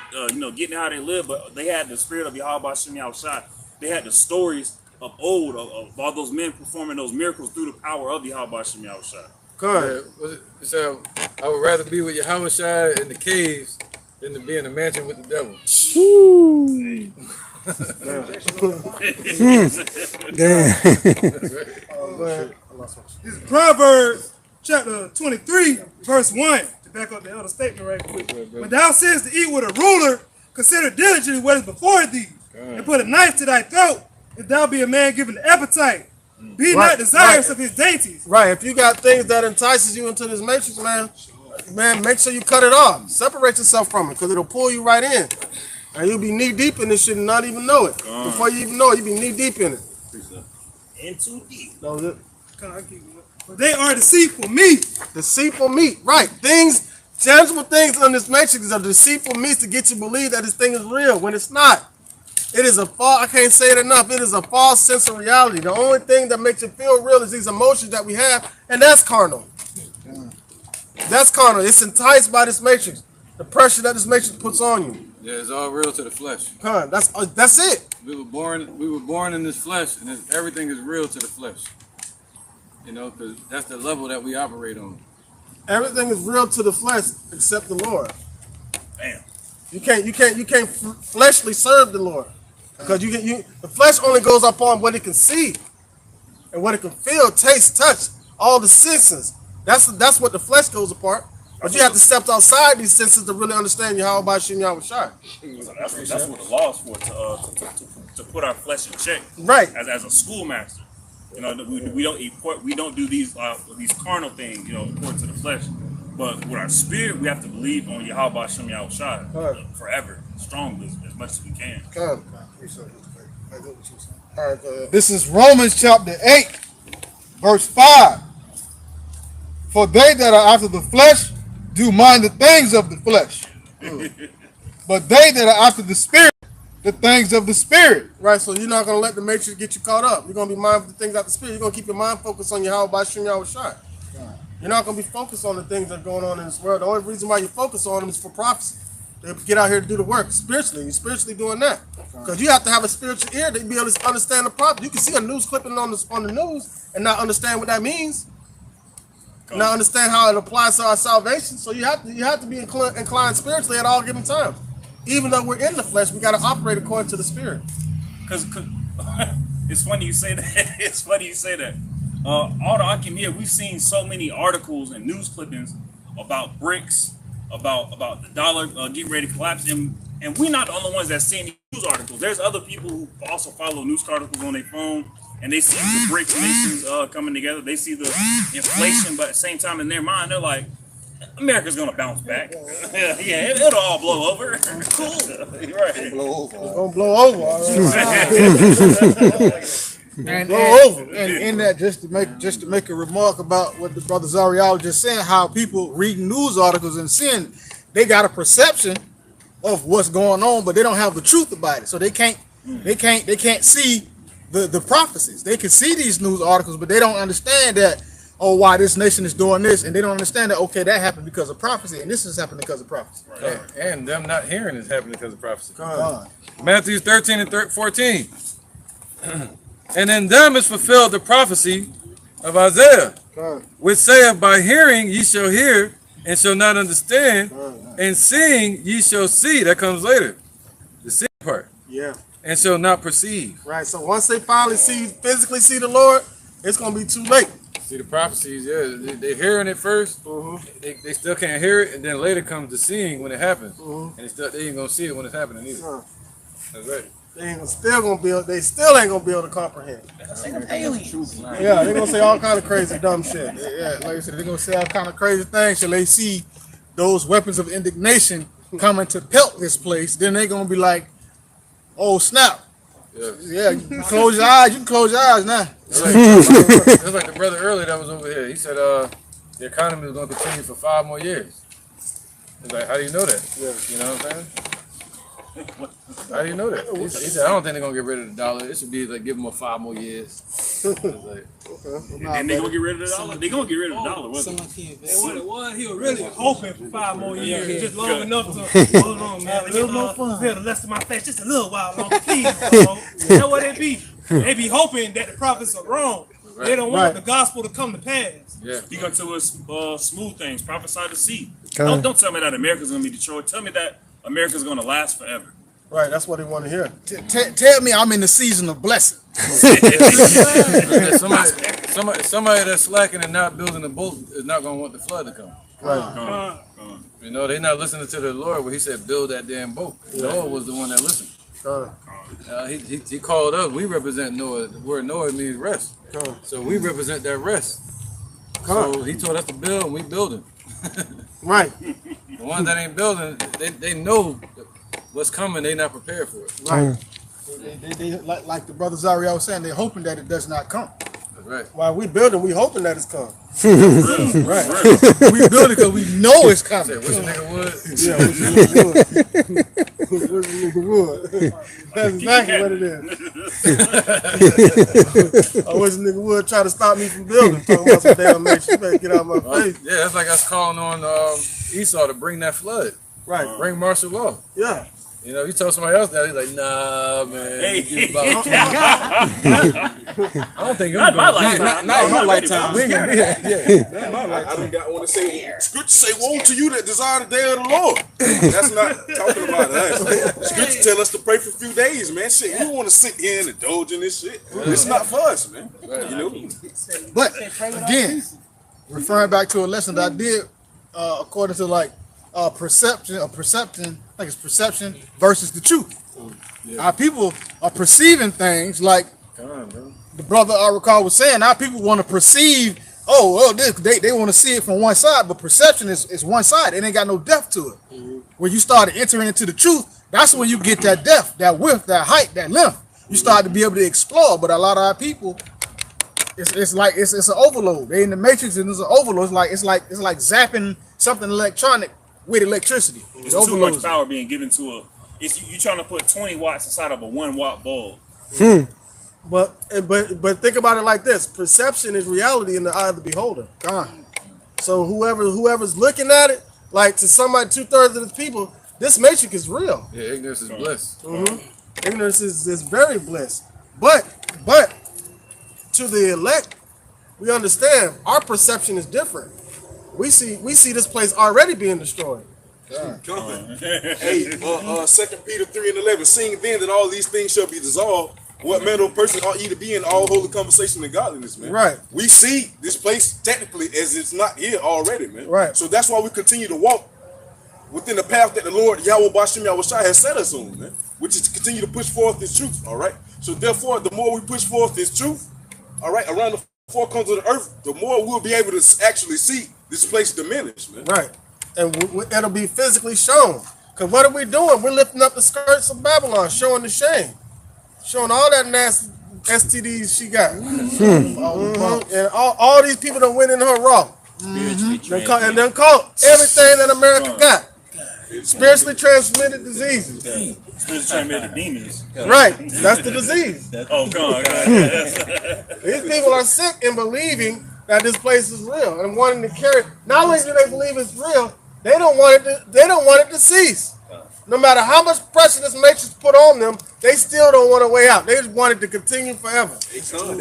F: getting how they live, but they had the spirit of Yahweh Shem Yahweh Shai. They had the stories of old of all those men performing those miracles through the power of Yahweh Shem Yahweh Shai.
C: So I would rather be with Yahweh Shai in the caves than to be in a mansion with the devil.
I: Damn.
H: This is Proverbs chapter 23, verse 1. To back up the other statement right quick. When thou sayest to eat with a ruler, consider diligently what is before thee, and put a knife to thy throat, if thou be a man given appetite. Be not desirous of his dainties.
B: Right. If you got things that entices you into this matrix, man, man, make sure you cut it off. Separate yourself from it, because it'll pull you right in. And you'll be knee deep in this shit and not even know it. Before you even know it, you'll be knee deep in it.
E: In too deep.
J: They are deceitful meat.
B: Deceitful meat, right. Things, tangible things on this matrix are deceitful meats to get you to believe that this thing is real when it's not. It is a false, I can't say it enough, it is a false sense of reality. The only thing that makes it feel real is these emotions that we have, and that's carnal. That's carnal. It's enticed by this matrix. The pressure that this matrix puts on you.
K: Yeah, it's all real to the flesh.
B: That's it.
K: We were born in this flesh, and everything is real to the flesh. You know, because that's the level that we operate on.
B: Everything is real to the flesh except the Lord.
E: Damn.
B: You can't fleshly serve the Lord, because the flesh only goes up on what it can see, and what it can feel, taste, touch, all the senses. That's what the flesh goes apart. But you have to step outside these senses to really understand Yahweh Shem Yahweh Shai.
E: That's what the law is for, to put our flesh in check.
B: Right.
E: As a schoolmaster. You know, we don't do these carnal things, you know, according to the flesh. But with our spirit, we have to believe on Yahweh Shem Yahweh Shai forever, strongly, as much as we can.
H: This is Romans chapter 8, verse 5. For they that are after the flesh do mind the things of the flesh. But they that are after the spirit, the things of the spirit.
B: Right, so you're not going to let the matrix get you caught up. You're going to be mindful of the things out the spirit. You're going to keep your mind focused on Yahweh Shem Yahweh Shai. You're not going to be focused on the things that are going on in this world. The only reason why you focus on them is for prophecy. They get out here to do the work spiritually. You're spiritually doing that. Because you have to have a spiritual ear to be able to understand the prophecy. You can see a news clipping on the news and not understand what that means. Not understand how it applies to our salvation. So you have to be inclined spiritually at all given times. Even though we're in the flesh, we got to operate according to the spirit.
E: Because it's funny you say that. It's funny you say that. All the Akim here, we've seen so many articles and news clippings about BRICS, about the dollar getting ready to collapse, and we're not the only ones that see any news articles. There's other people who also follow news articles on their phone, and they see the BRICS nations coming together. They see the inflation, but at the same time in their mind, they're like, America's gonna bounce back. Yeah, it'll all blow over. Cool. Right.
B: It's gonna blow over.
H: And in that, just to make a remark about what the brother Zariel just saying, how people reading news articles and seeing, they got a perception of what's going on, but they don't have the truth about it. So they can't see the prophecies. They can see these news articles, but they don't understand that, oh, why this nation is doing this, and they don't understand that, okay, that happened because of prophecy, and this is happening because of prophecy.
C: Right. And them not hearing is happening because of prophecy. Matthew 13 and 14. And in them is fulfilled the prophecy of Isaiah, which saith, by hearing ye shall hear, and shall not understand, and seeing ye shall see. That comes later. The seeing part.
B: Yeah.
C: And shall not perceive.
B: Right, so once they finally physically see the Lord, it's going to be too late.
C: See the prophecies, yeah, they're hearing it first. They still can't hear it, and then later comes the seeing when it happens, and they ain't gonna see it when it's happening either. That's right.
B: They still ain't gonna be able to comprehend. Yeah, they're gonna say all kind of crazy dumb shit.
H: Yeah, like I said, they're gonna say all kind of crazy things till they see those weapons of indignation coming to pelt this place. Then they're gonna be like, oh snap. Yeah, you can close your eyes. You can close your eyes now.
C: That's like the brother earlier that was over here. He said the economy is going to continue for 5 more years. He's like, how do you know that? You know what I'm saying? How do you know that? He said, I don't think they're going to get rid of the dollar. It should be like, give them 5 more years. Like,
E: and they're going to get rid of the dollar? They're going to get rid of the dollar, wasn't
J: it? And what it was, he was really hoping for 5 more years, just long enough to hold on, man. A little more fun. Feel the lust of my face just a little while longer, please. You know what they be? They be hoping that the prophets are wrong. Right. They don't want the gospel to come to pass.
E: Yeah. He gonna tell us smooth things, prophesy to see. Don't tell me that America's gonna be destroyed. Tell me that America's gonna last forever.
B: Right, that's what they want to hear.
H: Tell me I'm in the season of blessing.
C: somebody that's slacking and not building a boat is not gonna want the flood to come.
B: Right.
C: You know, they're not listening to the Lord where he said, build that damn boat. Noah was the one that listened. He called us. We represent Noah. The word Noah means rest. So we represent that rest. So he told us to build, and we building.
B: Right.
K: The ones that ain't building, they know what's coming. They not prepared for it.
B: Right.
I: They like the brother Zariel was saying, they're hoping that it does not come.
K: That's right.
B: While we building, we hoping that it's coming.
I: Right. We build it because we know it's coming.
K: Which nigga would?
B: Yeah, which nigga would. Which nigga would. That's exactly what it is. I wish a nigga would try to stop me from building. Talking about some damn matrix. You better get out of my face.
K: Yeah, that's like us calling on Esau to bring that flood.
B: Right.
K: Bring martial law.
B: Yeah.
K: You know, you tell somebody else that, he's like, nah, man.
E: Hey.
K: I don't think
E: Not my lifetime.
K: Not in my lifetime. We ain't gonna be there. Yeah.
A: I don't want to say, Scripture say, woe to you that desire the day of the Lord. That's not talking about us. Scripture tell us to pray for a few days, man. Shit, you don't want to sit here and indulge in this shit. It's not for us, man. You know?
I: But again, referring back to a lesson that I did, according to like perception, I think it's perception versus the truth. Yeah. Our people are perceiving things like the brother I recall was saying. Our people want to perceive, they want to see it from one side, but perception is one side. It ain't got no depth to it. When you start entering into the truth, that's when you get that depth, that width, that height, that length. You start to be able to explore. But a lot of our people, it's like it's an overload. They in the matrix and it's an overload. It's like zapping something electronic with electricity.
E: It's too much power being given to you trying to put 20 watts inside of a 1 watt bulb.
B: But think about it like this: perception is reality in the eye of the beholder. So whoever's looking at it, like to somebody, 2/3 of the people, this matrix is real.
K: Yeah, ignorance is bliss.
B: Ignorance is very bliss. But to the elect, we understand our perception is different. We see this place already being destroyed.
A: Hey, 2 Peter 3:11, seeing then that all these things shall be dissolved, what manner of person ought ye to be in all holy conversation and godliness, man?
B: Right.
A: We see this place technically as it's not here already, man.
B: Right.
A: So that's why we continue to walk within the path that the Lord Yahweh Bashem Yahushai has set us on, man, which is to continue to push forth this truth, all right? So therefore, the more we push forth this truth, all right, around the four corners of the earth, the more we'll be able to actually see this place diminish, man.
B: Right. And it'll be physically shown. Because what are we doing? We're lifting up the skirts of Babylon, showing the shame. Showing all that nasty STDs she got. And all these people that went in her raw. And then caught everything that America got. Spiritually transmitted diseases.
E: Spiritually transmitted demons.
B: Right. That's the disease.
E: Oh, God.
B: These people are sick in believing that this place is real and wanting to carry. Not only do they believe it's real, they don't want it to cease. No matter how much pressure this matrix put on them, they still don't want a way out. They just want it to continue forever.
A: They follow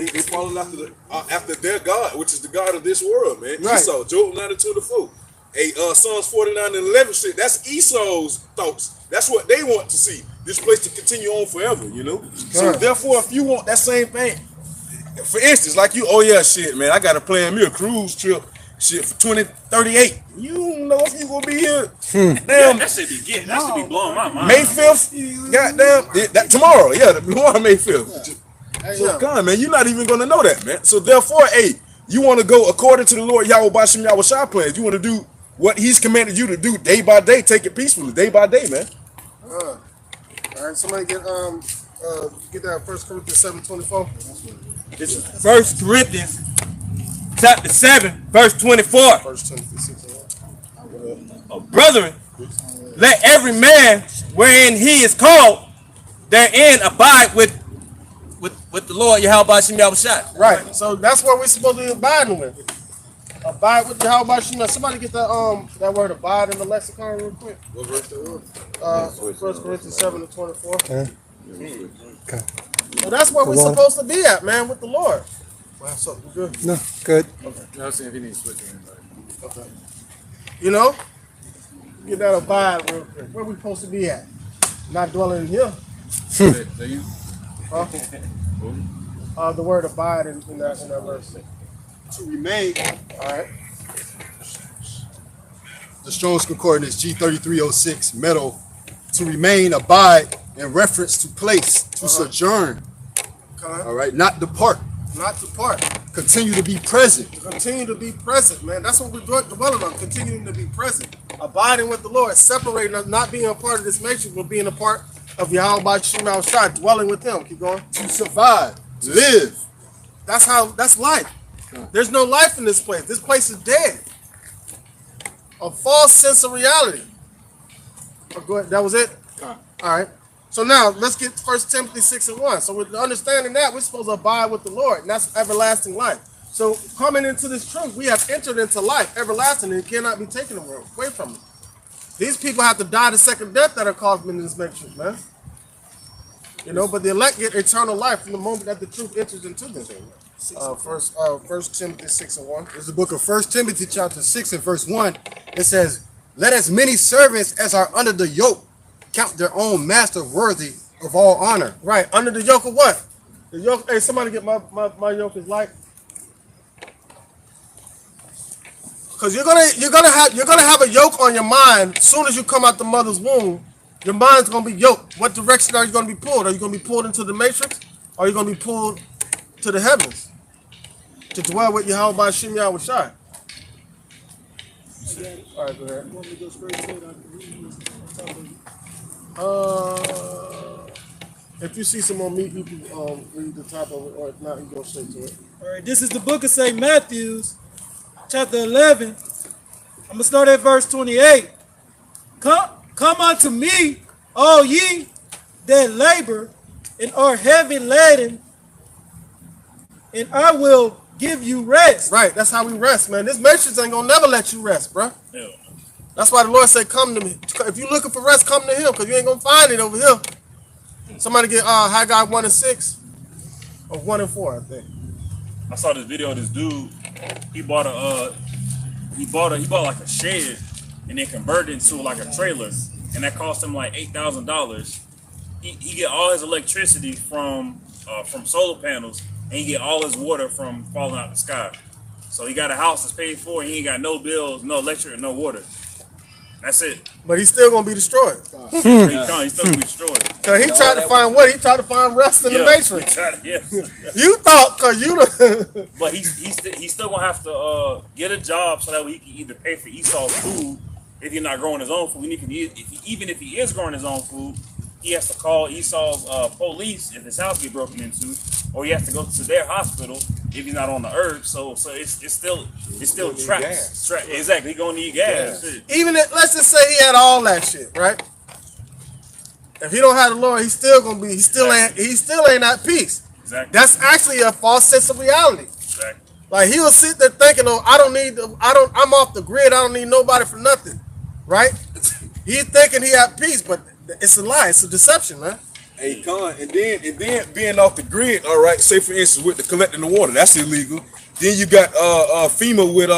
A: after their God, which is the God of this world, man.
B: Right.
A: Esau, Job 92:4. Hey, Psalms 49:11 shit. That's Esau's thoughts. That's what they want to see. This place to continue on forever, you know? So therefore, if you want that same thing, for instance, like you, shit, man, I got to plan me a cruise trip, shit, for 2038. You don't know if you gonna be here. Damn,
E: that should be blowing my mind.
A: May 5th, goddamn, that tomorrow, tomorrow May 5th. So come, man, you're not even gonna know that, man. So therefore, hey, you want to go according to the Lord Yahweh Bashem Yahushai plans. You want to do what He's commanded you to do day by day. Take it peacefully, day by day, man.
B: All right, somebody get that 1 Corinthians 7:24.
L: It's 1 Corinthians chapter 7, verse 24. Brethren, let every man wherein he is called therein abide with the Lord Yahweh Bashem Yahushai.
B: Right. So that's what we're supposed to be abiding with. Abide with Yahweh Bashem. Somebody get that word abide in the lexicon real quick.
A: What verse that was?
B: 1 Corinthians 7:24. Okay. Well, that's where we're supposed to be at, man, with the Lord. Well, so we're good.
D: No, good.
K: Okay. I'll see if he needs to switch anybody.
B: Okay. You know, get that abide real quick. Where we supposed to be at? Not dwelling in here. The word abide in that verse.
D: To remain.
B: All right.
D: The Strong's Concordance G3306 metal. To remain, abide in reference to place, to sojourn.
B: Okay.
D: All right, not depart.
B: Not to part.
D: Continue to be present.
B: Continue to be present, man. That's what we're dwelling on. Continuing to be present. Abiding with the Lord. Separating us, not being a part of this matrix, but being a part of Yahweh Shema Shai, dwelling with him. Keep going.
D: To survive. Live.
B: That's life. There's no life in this place. This place is dead. A false sense of reality. Oh, go ahead. That was it? All right. So now let's get 1 Timothy 6:1. So with understanding that, we're supposed to abide with the Lord, and that's everlasting life. So coming into this truth, we have entered into life, everlasting, and it cannot be taken away from us. These people have to die the second death that are caused in this matrix, man. You know, but the elect get eternal life from the moment that the truth enters into them. First Timothy 6:1.
D: This is the book of 1 Timothy chapter 6 and verse 1. It says, let as many servants as are under the yoke count their own master worthy of all honor.
B: Right, under the yoke of what? The yoke. Hey, somebody get my yoke is light. Because you're gonna have a yoke on your mind as soon as you come out the mother's womb. Your mind's gonna be yoked. What direction are you gonna be pulled? Are you gonna be pulled into the matrix? Or are you gonna be pulled to the heavens to dwell with Yahweh Shem Yahweh Shai? All right, go ahead. Want me to go straight to it? If you see some more meat, you can read the top of it, or if not, you go straight to it.
J: All right, this is the book of St. Matthew's, chapter 11. I'm going to start at verse 28. Come unto me, all ye that labor and are heavy laden, and I will give you rest.
B: Right, that's how we rest, man. This matrix ain't gonna never let you rest, bro. Yeah. That's why the Lord said, come to me. If you're looking for rest, come to him, because you ain't gonna find it over here. Somebody get Haggai 1:6 or 1:4, I think.
F: I saw this video of this dude. He bought like a shed and then converted it into like a trailer, and that cost him like $8,000. He get all his electricity from solar panels, and he get all his water from falling out the sky. So he got a house that's paid for, and he ain't got no bills, no electric, and no water. That's it.
B: But he's still gonna be destroyed.
F: He's still gonna be destroyed.
B: Cause he tried to find what? He tried to find rest in the matrix. You thought, cause you the
F: But he's still gonna have to get a job so that he can either pay for Esau's food if he's not growing his own food. Even if he is growing his own food, he has to call Esau's police if his house get broken into, or he has to go to their hospital if he's not on the earth. So it's still trapped. Exactly, he gonna need gas.
B: Yeah. Even if, let's just say he had all that shit, right? If he don't have the Lord, he's still gonna be. He still ain't at peace.
F: Exactly.
B: That's actually a false sense of reality.
F: Exactly.
B: Like he'll sit there thinking, "Oh, I'm off the grid. I don't need nobody for nothing," right? He's thinking he at peace, but it's a lie. It's a deception, man.
A: Hey, Con, and then being off the grid, all right, say for instance with the collecting the water, that's illegal. Then you got FEMA with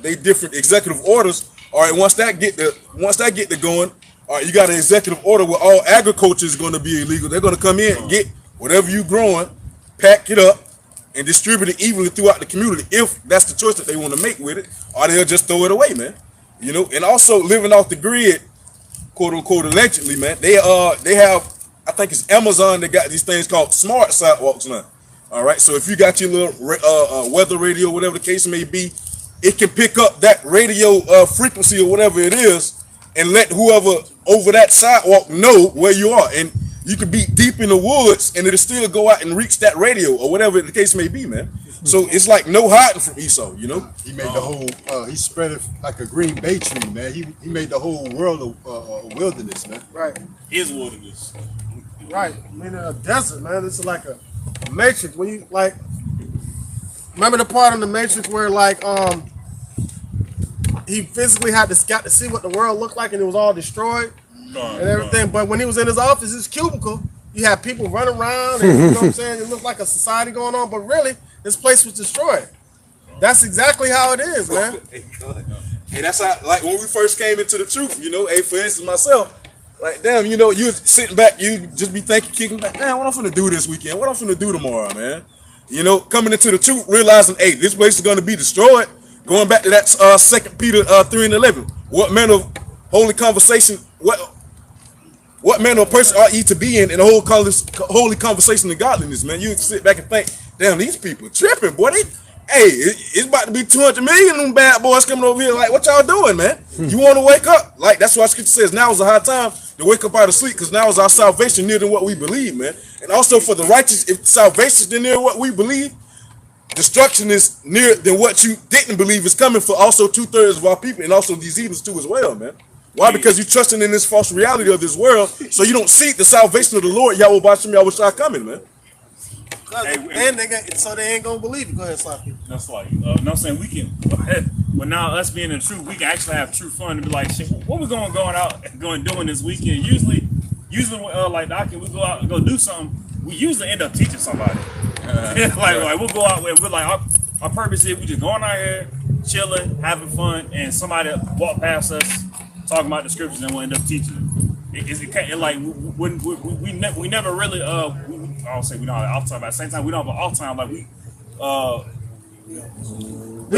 A: they different executive orders. All right, once that get to going, all right, you got an executive order where all agriculture is going to be illegal. They're going to come in and get whatever you growing, pack it up, and distribute it evenly throughout the community if that's the choice that they want to make with it, or they'll just throw it away, man. You know, and also living off the grid, quote unquote, allegedly, man. They have, I think it's Amazon that got these things called smart sidewalks now. All right, so if you got your little weather radio, whatever the case may be, it can pick up that radio frequency or whatever it is, and let whoever over that sidewalk know where you are. And you could be deep in the woods, and it'll still go out and reach that radio or whatever the case may be, man. So it's like no hiding from Esau, you know.
D: He made the whole. He spread it like a green bay tree, man. He made the whole world a wilderness, man.
B: Right.
F: His wilderness.
B: Right. I mean, a desert, man. This is like a matrix. When you like, remember the part in the matrix where like he physically got to see what the world looked like, and it was all destroyed and everything. But when he was in his office, his cubicle, you had people running around, and you know what I'm saying? It looked like a society going on, but really, this place was destroyed. That's exactly how it is, man.
A: And that's how, like, when we first came into the truth, you know, hey, for instance, myself, like, damn, you know, you sitting back, you just be thinking, kicking back, man, what I'm finna do this weekend? What I'm finna do tomorrow, man? You know, coming into the truth, realizing, hey, this place is gonna be destroyed. Going back to that 2 Peter 3:11. What manner of holy conversation, what manner of person ought ye to be in a holy conversation and godliness, man? You sit back and think, damn, these people tripping, boy. It's about to be 200 million of them bad boys coming over here. Like, what y'all doing, man? You want to wake up? Like, that's why Scripture says now is a high time to wake up out of sleep, because now is our salvation nearer than what we believe, man. And also for the righteous, if salvation is near what we believe, destruction is nearer than what you didn't believe is coming for also 2/3 of our people, and also these heathens too as well, man. Why? Because you're trusting in this false reality of this world, so you don't see the salvation of the Lord, Yahweh Bashim Yahweh coming, man.
B: And they ain't gonna believe it. Go ahead, Sloppy.
F: That's like, I'm saying we can, but now us being in the truth, we can actually have true fun and be like, shit, what we going out and going doing this weekend? Usually, like Doc, we go out and go do something. We usually end up teaching somebody. Like we'll go out where we're like, our purpose is we just going out here, chilling, having fun, and somebody walk past us talking about the scriptures, and we'll end up teaching them. We never really I don't say we don't have off time, but at the same time we don't have an off time. Like we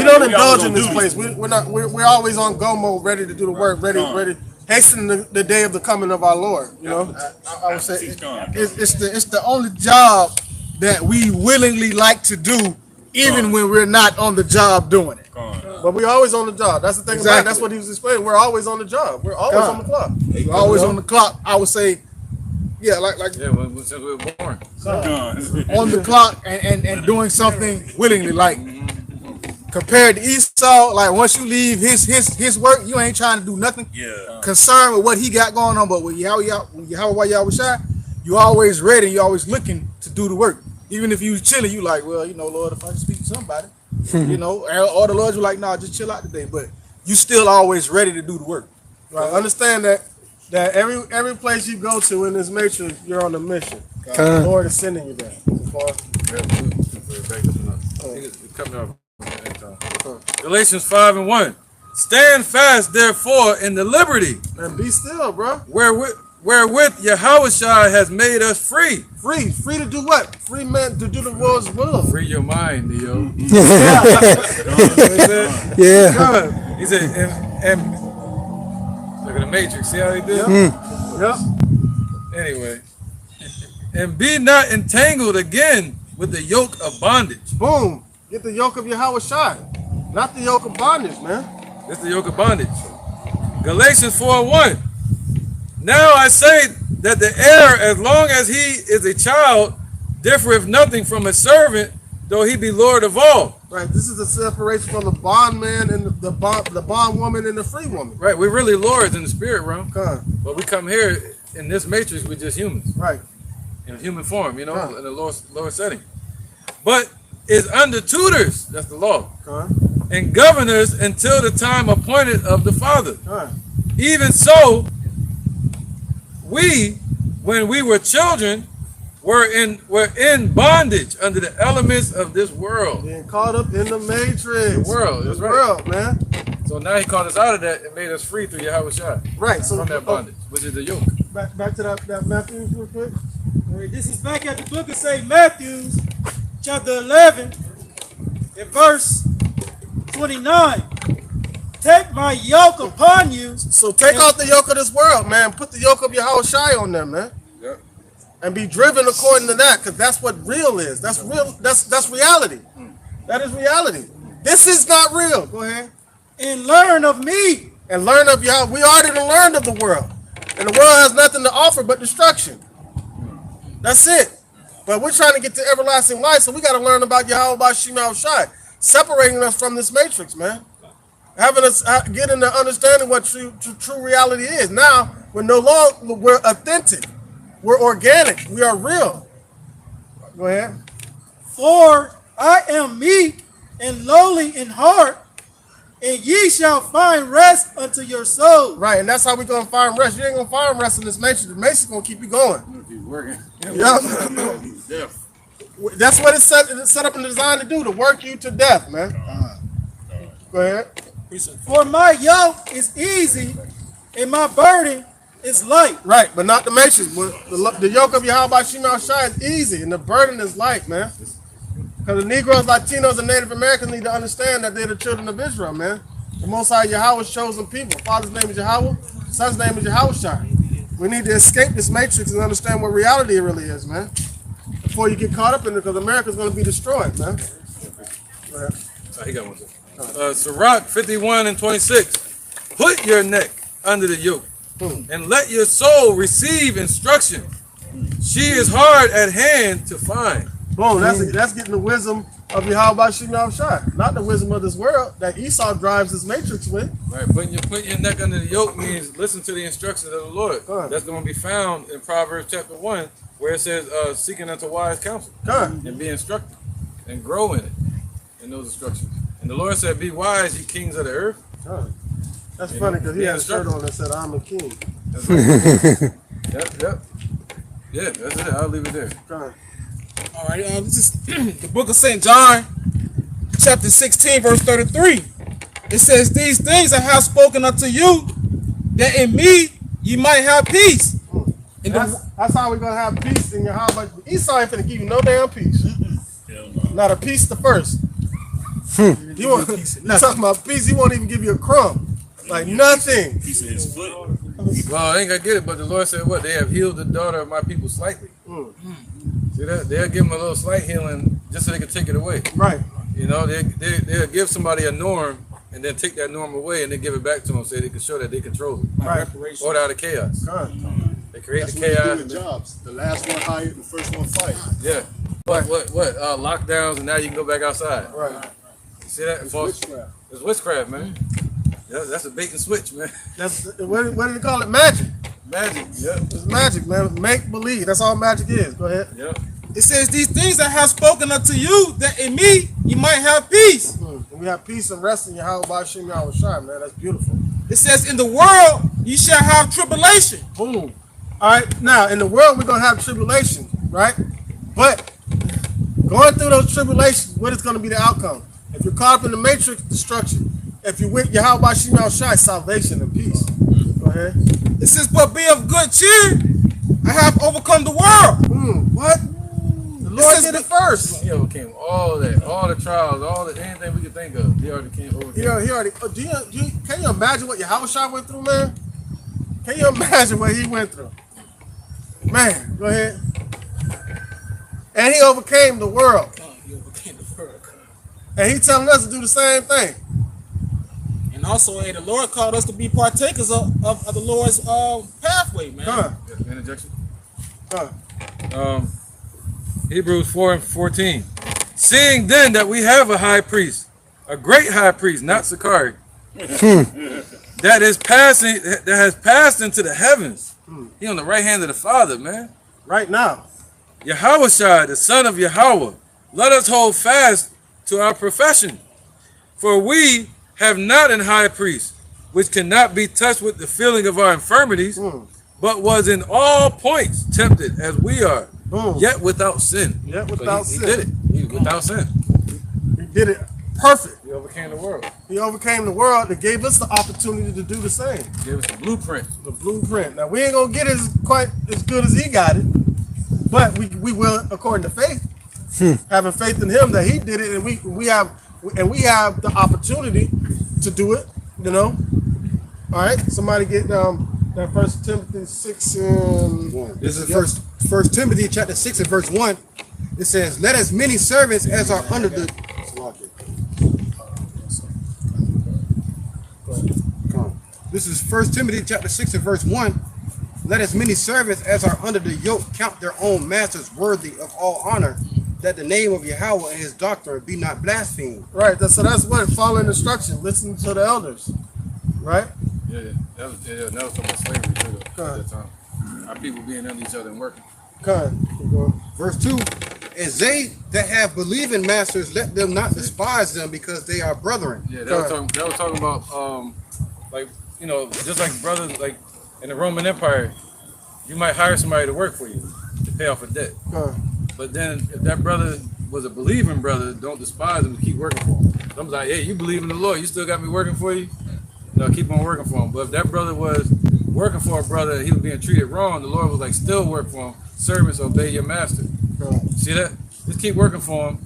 B: don't indulge in this place. We're always on go mode, ready to do the work, ready, hastening the day of the coming of our Lord. You know,
I: I would say it's the only job that we willingly like to do, even when we're not on the job doing it.
B: But we're always on the job. That's the thing about it. That's what he was explaining. We're always on the job. We're always on the clock.
I: We're always on the clock. I would say, yeah, since
K: we were born.
I: On the clock and doing something willingly. Like compared to Esau, like once you leave his work, you ain't trying to do nothing concerned with what he got going on. But with Yahweh Shai, you always ready. You always looking to do the work. Even if you chilling, you like, well, Lord, if I can speak to somebody, or the Lord, you like, nah, just chill out today. But you still always ready to do the work.
B: Right. Understand that every place you go to in this matrix, you're on a mission. The Lord is sending you there.
C: Galatians 5:1. Stand fast, therefore, in the liberty.
B: And be still, bro.
C: Wherewith Yahushua has made us free.
B: Free to do what? Free man to do the Lord's will.
K: Free your mind, Neo.
C: Yeah. He said, and look at the Matrix. See how he did?
B: Yep.
C: Anyway, and be not entangled again with the yoke of bondage.
B: Boom. Get the yoke of Yahweh Shai, not the yoke of bondage, man.
C: It's the yoke of bondage. Galatians 4:1. Now I say that the heir, as long as he is a child, differeth nothing from a servant, though he be Lord of all.
B: Right. This is the separation from the bondman and the bondwoman and the free woman.
C: Right. We're really lords in the spirit realm. But we come here in this matrix, we're just humans.
B: Right.
C: In human form, in the lower setting. But is under tutors, that's the law, and governors until the time appointed of the Father. Even so, we, when we were children, were in bondage under the elements of this world.
B: Being caught up in the matrix.
C: The world, that's
B: the
C: right.
B: world, man.
C: So now he called us out of that and made us free through Yahweh Shai.
B: Right. So
C: from that bondage, which is the yoke.
B: Back to that Matthew real quick.
J: This is back at the book of St. Matthew, chapter 11, and verse 29. Take my yoke upon you.
B: So take off the yoke of this world, man. Put the yoke of Yahweh Shai on them, man.
C: Yep.
B: And be driven according to that, because that's what real is. That's real. That's reality. That is reality. This is not real. Go ahead.
J: And learn of me.
B: And learn of Yahweh. We already learned of the world. And the world has nothing to offer but destruction. That's it. But we're trying to get to everlasting life, so we got to learn about Yahweh Bashim Shai, separating us from this matrix, man. Having us getting the understanding what true reality is. Now we're no longer we're authentic, we're organic, we are real. Go ahead.
J: For I am meek and lowly in heart, and ye shall find rest unto your soul.
B: Right, and that's how we're gonna find rest. You ain't gonna find rest in this matrix. The matrix gonna keep you going.
K: Keep working.
B: Yep. That's what it's set up and designed to do, to work you to death, man. Go ahead.
J: For my yoke is easy and my burden is light.
B: Right, but not the matrix. The yoke of Yahweh Shema Shai is easy and the burden is light, man. Because the Negroes, Latinos, and Native Americans need to understand that they're the children of Israel, man. The Most High Yahweh's chosen people. Father's name is Yahweh. Son's name is Yahweh Shai. We need to escape this matrix and understand what reality really is, man. before you get caught up in it, because America's going to be destroyed, man. Go ahead.
C: He got one. Sirach 51 and 26. Put your neck under the yoke and let your soul receive instruction. She is hard at hand to find.
B: Boom, that's getting the wisdom of Yahweh Shem Yahushua, not the wisdom of this world that Esau drives his matrix with.
C: Right, putting your neck under the yoke means listen to the instructions of the Lord. That's going to be found in Proverbs chapter 1, where it says, seeking unto wise counsel and be instructed and grow in it, in those instructions. And the Lord said, be wise, ye kings of the earth.
B: That's funny because he had a shirt on that said, I'm a king.
C: That's right. Yep. Yeah, that's it. I'll leave it there.
I: All right, this is the book of St. John, chapter 16, verse 33. It says, these things I have spoken unto you, that in me ye might have peace.
B: That's how we're going to have peace in Yahweh. Esau ain't finna give you no damn peace. Not a piece the first. You talking about peace, he won't even give you a crumb. Like nothing.
E: Piece of his foot.
C: Well, I ain't gonna get it, but the Lord said what? They have healed the daughter of my people slightly. See that? They'll give them a little slight healing just so they can take it away.
B: Right.
C: You know, they'll give somebody a norm and then take that norm away and then give it back to them so they can show that they control it.
B: Right.
C: Order out of chaos. They create
A: That's
C: the
A: what they do
C: chaos.
A: in jobs. The last one hired, the first one fired.
C: Yeah. What? Lockdowns and now you can go back outside.
B: Right.
C: You see that?
A: It's witchcraft.
C: It's witchcraft, man. Yeah, that's a bait and switch, man.
B: That's what do they call it? Magic.
C: Magic. Yeah.
B: It's magic, man. Make believe. That's all magic is. Go ahead.
C: Yeah.
I: It says, these things I have spoken unto you, that in me you might have peace.
B: And we have peace and rest in Yahweh Shem Yahushua, man. That's beautiful.
I: It says, in the world you shall have tribulation.
B: Boom. All right. Now, in the world, we're going to have tribulation, right? But going through those tribulations, what is going to be the outcome? If you're caught up in the matrix, destruction. If you with Yahweh Shem Yahushua, salvation and peace. Go ahead.
I: It says, but be of good cheer. I have overcome the world.
B: What? The Lord did it first.
C: He overcame all that, all the trials, anything we could think of. He already came over.
B: He already. Can you imagine what Yahushua went through, man? Can you imagine what he went through? Man, go ahead. And he overcame the world. And he's telling us to do the same thing.
I: And also, the Lord called us to be partakers of the Lord's pathway, man.
C: Interjection. Hebrews 4 and 14. Seeing then that we have a high priest, a great high priest, not Sakari, that has passed into the heavens. He on the right hand of the Father, man.
B: Right now.
C: Yahushua, the son of Yahweh, let us hold fast to our profession. For we have not an high priest, which cannot be touched with the feeling of our infirmities, but was in all points tempted as we are, yet without sin.
B: Yet without sin.
C: He did it. He without sin.
B: He did it perfect.
C: He overcame the world.
B: He overcame the world and gave us the opportunity to do the same.
C: He gave us the blueprint.
B: The blueprint. Now we ain't gonna get it quite as good as he got it, but we will according to faith. Having faith in him that he did it, and we have the opportunity to do it. You know. All right. Somebody get that 1 Timothy 6 and 1.
D: This is First Timothy chapter 6 and verse 1. It says, let as many servants as are under the This is 1 Timothy chapter 6 and verse 1. Let as many servants as are under the yoke count their own masters worthy of all honor, that the name of Yahweh and his doctrine be not blasphemed.
B: Right. So that's what following instruction. Listen to the elders. Right.
C: Yeah. That was talking about slavery too. At that time, our people being under each other and working.
D: Verse 2. As they that have believing masters, let them not despise them, because they are brethren.
C: Yeah, that was talking about like, you know, just like brothers, like in the Roman Empire, you might hire somebody to work for you to pay off a debt. But then if that brother was a believing brother, don't despise him to keep working for him. I'm like, hey, you believe in the Lord, you still got me working for you? No, keep on working for him. But if that brother was working for a brother, he was being treated wrong, the Lord was like, still work for him. Servants, obey your master. See that? Just keep working for him,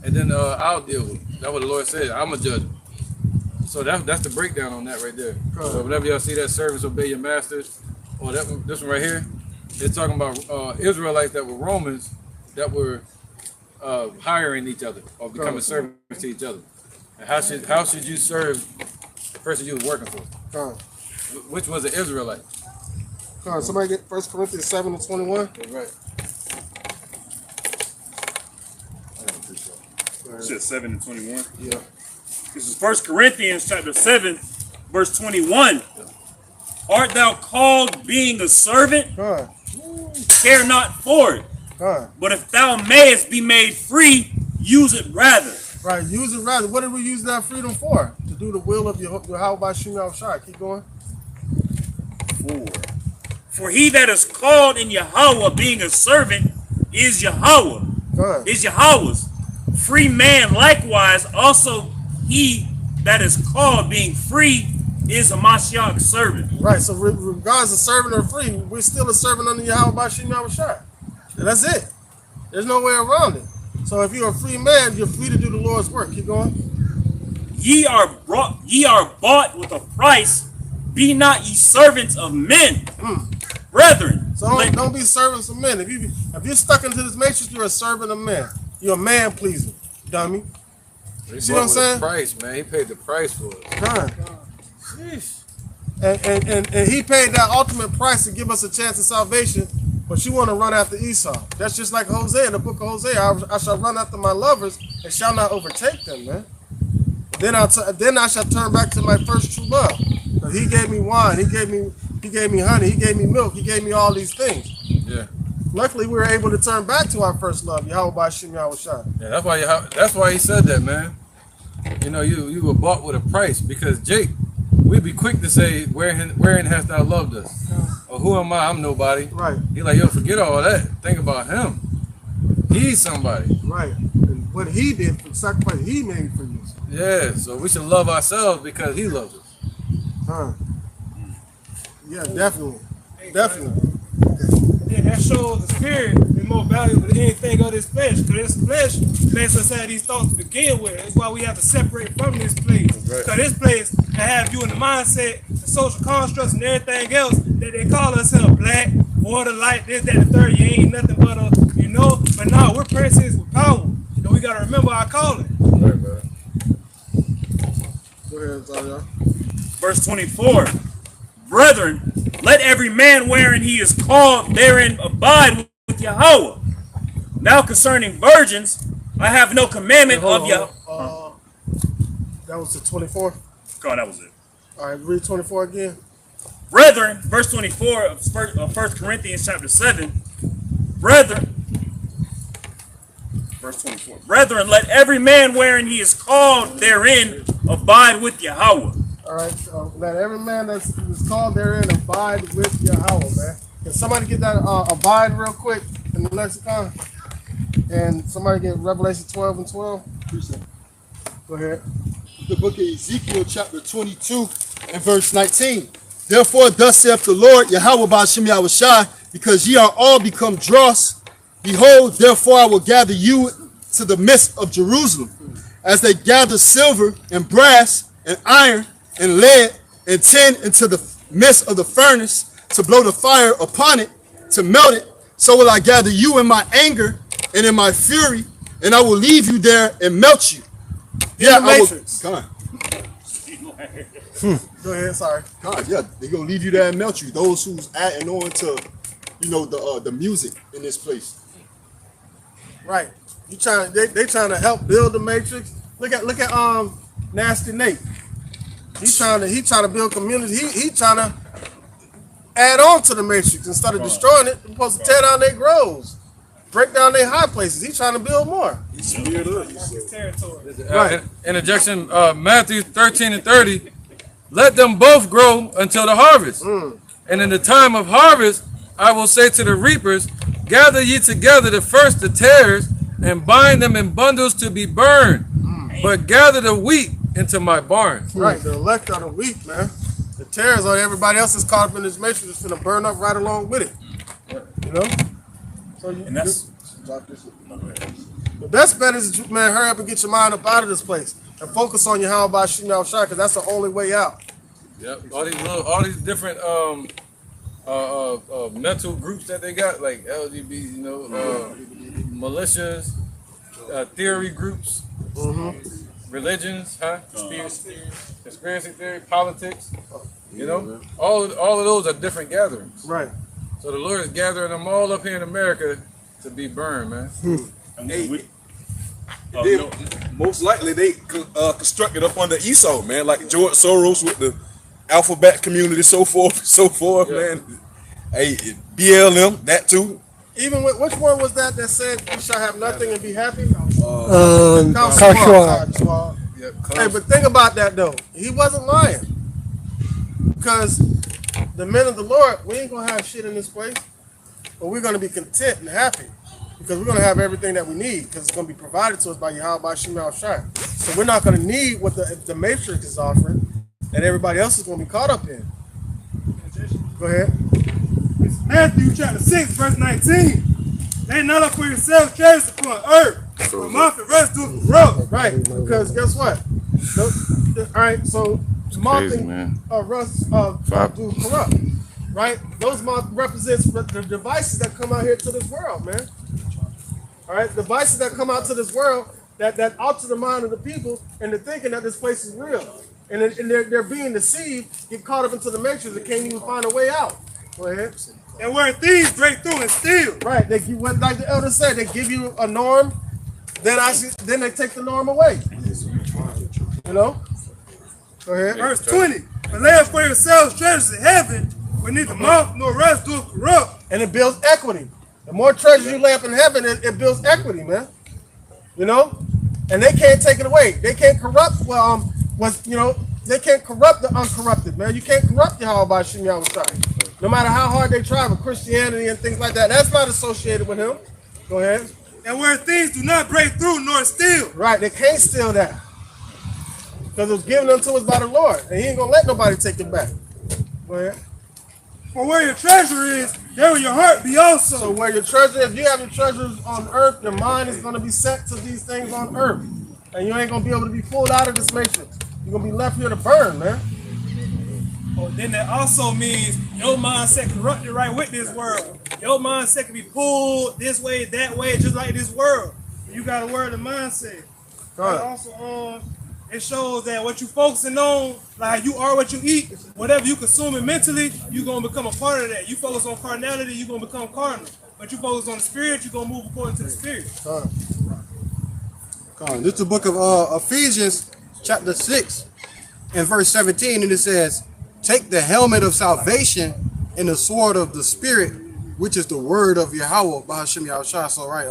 C: and then I'll deal with him. That's what the Lord said. I'm a judge. So that's the breakdown on that right there. So whenever y'all see that, servants, obey your masters, or this one right here, they're talking about Israelites that were Romans
K: that were hiring each other or becoming servants to each other. And how should you serve the person you were working for? Which was an Israelite.
B: Somebody get 1 Corinthians 7:21.
K: Right.
F: Shit, 7:21.
B: Yeah.
F: This is 1 Corinthians chapter 7, verse 21. Art thou called being a servant? Care not for it. But if thou mayest be made free, use it rather.
B: Right, use it rather. What did we use that freedom for? To do the will of Yahweh Bashim Yahushua. Keep going.
F: 4. For he that is called in Yahweh being a servant is Yahweh. Is Yahweh's. Free man likewise also he that is called being free is a Mashiach servant.
B: Right, so regardless of servant or free, we're still a servant under Yahweh Bashim Yahushua. That's it. There's no way around it. So if you're a free man, you're free to do the Lord's work. Keep going.
F: Ye are bought with a price. Be not ye servants of men, brethren.
B: So don't be servants of men. If you're stuck into this matrix, you're a servant of men. You're a man pleaser, dummy.
K: You
B: see what I'm saying?
K: Price, man. He paid the price for it.
B: And he paid that ultimate price to give us a chance of salvation. But you want to run after Esau. That's just like Hosea in the book of Hosea. I shall run after my lovers and shall not overtake them, man. Then I shall turn back to my first true love. Because he gave me wine, he gave me honey, he gave me milk, he gave me all these things.
K: Yeah.
B: Luckily, we were able to turn back to our first love, Yahweh Bashim Yahushua.
K: Yeah, that's why he said that, man. You know, you were bought with a price. Because Jake, we'd be quick to say, wherein hast thou loved us? Or who am I? I'm nobody.
B: Right.
K: He like, yo, forget all that. Think about him. He's somebody.
B: Right. And what he did for the sacrifice he made for you.
K: Yeah, so we should love ourselves because he loves us.
B: Yeah, definitely. Definitely.
J: Yeah, that shows the spirit is more valuable than anything of this flesh. Because this flesh lets us have these thoughts to begin with. That's why we have to separate from this place. Because this place can have you in the mindset, the social constructs, and everything else that they call us black, water, light, this, that, and the third. You ain't nothing but a, you know. But no, we're princes with power. And we got to remember our calling.
K: Right, bro.
B: Go ahead, Zaya.
F: Verse 24. Brethren, let every man wherein he is called therein abide with Yahweh. Now concerning virgins, I have no commandment of Yahweh.
B: That was the 24?
F: God, that was it.
B: All right, read 24 again.
F: Brethren, verse 24 of 1 Corinthians chapter 7. Brethren, verse 24. Brethren, let every man wherein he is called therein abide with Yahweh.
B: All right, so let every man that's called therein abide with Yahweh, man. Can somebody get that abide real quick in the lexicon? And somebody get Revelation 12:12. Go ahead.
M: The book of Ezekiel, chapter 22 and verse 19. Therefore, thus saith the Lord, Yahweh Bashim Yahushua, because ye are all become dross. Behold, therefore I will gather you to the midst of Jerusalem, as they gather silver and brass and iron and lead and tin into the midst of the furnace, to blow the fire upon it, to melt it. So will I gather you in my anger and in my fury, and I will leave you there and melt you.
B: Yeah, I will.
M: Come on.
B: Go ahead, sorry.
M: God, yeah, they're gonna leave you there and melt you. Those who's adding on to, you know, the music in this place.
B: Right. You trying? They trying to help build the matrix. Look at Nasty Nate. He trying to build community. He trying to add on to the matrix instead of destroying it. They're supposed to tear down their groves, break down their high places. He's trying to build more.
J: His territory.
B: Right.
K: Interjection, Matthew 13:30. Let them both grow until the harvest. And in the time of harvest, I will say to the reapers, gather ye together the tares, and bind them in bundles to be burned. But gather the wheat into my barn.
B: Right, the elect are the weak, man. The tares are everybody else is caught up in this matrix. It's gonna burn up right along with it. You know? So
F: And that's
B: the best bet is, man, hurry up and get your mind up out of this place and focus on your how about shooting out shot, because that's the only way out.
K: Yep, all these different mental groups that they got, like LGBT, you know, militias, theory groups, religions, conspiracy theory, politics. You know, all of those are different gatherings.
B: Right.
K: So the Lord is gathering them all up here in America to be burned, man.
A: Most likely they constructed up under Esau, man, like George Soros with the alphabet community, so forth, man. Hey, BLM, that too.
B: Even with, which one was that said you shall have nothing and be happy?
M: Klaus Schwab.
B: Hey, but think about that though. He wasn't lying. Because the men of the Lord, we ain't gonna have shit in this place, but we're gonna be content and happy. Because we're going to have everything that we need, because it's going to be provided to us by Yahweh Shem Shai. So we're not going to need what the Matrix is offering that everybody else is going to be caught up in. Go ahead.
J: It's Matthew chapter 6, verse 19. Lay not up for yourselves treasures upon earth, for moth and rust do corrupt.
B: Right, because guess what? All right, so moth and rust do corrupt. Right? Those moth represents the devices that come out here to this world, man. All right, devices that come out to this world that alter the mind of the people into thinking that this place is real, and they're being deceived, get caught up into the matrix, and can't even find a way out. Go ahead.
J: And where thieves break through and steal.
B: Right, like the elder said, they give you a norm, then they take the norm away. You know. Go ahead.
J: Verse 20. But lay up for yourselves treasures in heaven, where neither moth nor rust do corrupt.
B: And it builds equity. The more treasures you lay up in heaven, it builds equity, man. You know? And they can't take it away. They can't corrupt they can't corrupt the uncorrupted, man. You can't corrupt Yahweh Shem Shai. No matter how hard they try with Christianity and things like that, that's not associated with him. Go ahead.
J: And where things do not break through nor steal.
B: Right, they can't steal that. Because it was given unto us by the Lord. And he ain't gonna let nobody take it back. Go ahead.
J: For where your treasure is, there will your heart be also.
B: So where your treasure, if you have your treasures on earth, your mind is going to be set to these things on earth. And you ain't going to be able to be pulled out of this matrix. You're going to be left here to burn, man.
J: Oh, then that also means your mindset corrupted right with this world. Your mindset can be pulled this way, that way, just like this world. You got a word of mindset. And also, it shows that what you focusing on, like you are what you eat, whatever you consuming mentally, you're going to become a part of that. You focus on carnality, you're going to become carnal. But you focus on the spirit, you're going to move according to the spirit.
D: This is the book of Ephesians, chapter 6, and verse 17, and it says, take the helmet of salvation and the sword of the spirit, which is the word of Yahweh, B'Hashem Yahushua. So, right,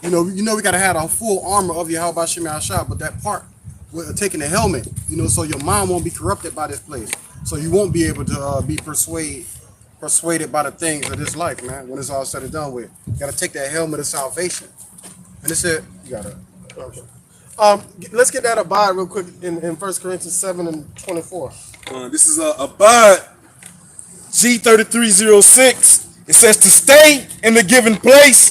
D: you know, we got to have a full armor of Yahweh, B'Hashem Yahushua, but that part, with taking the helmet, you know, so your mind won't be corrupted by this place. So you won't be able to be persuaded by the things of this life, man, when it's all said and done with. You got to take that helmet of salvation. And it said, you got to.
B: Okay. Let's get that abide real quick in 1 Corinthians 7 and 24.
A: This is abide G3306. It says to stay in the given place,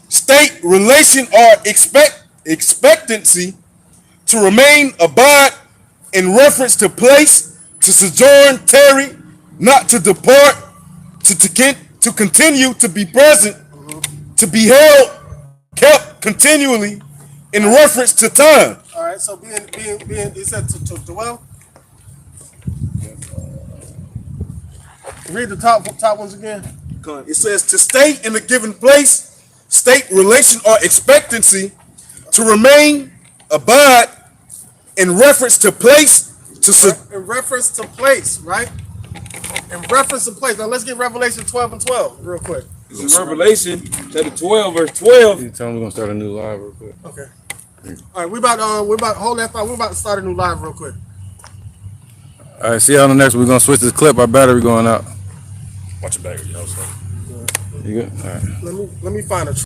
A: state, relation, or expectancy, to remain, abide, in reference to place, to sojourn, tarry, not to depart, to continue, to be present, to be held, kept continually, in reference to time.
B: All right, so being it said to dwell. Read the top ones again.
A: It says to stay in a given place, state, relation, or expectancy, to remain, abide, in reference to place,
B: in reference to place, right? In reference to place. Now let's get Revelation 12 and 12 real quick.
G: This is Revelation chapter 12, verse 12.
K: You tell me we're gonna start a new live real quick.
B: Okay. All right, we're about hold that thought. We're about to start a new live real quick.
K: All right, see you on the next one. We're gonna switch this clip. Our battery going out.
F: Watch your battery, yo.
K: You good? All right.
B: Let me find a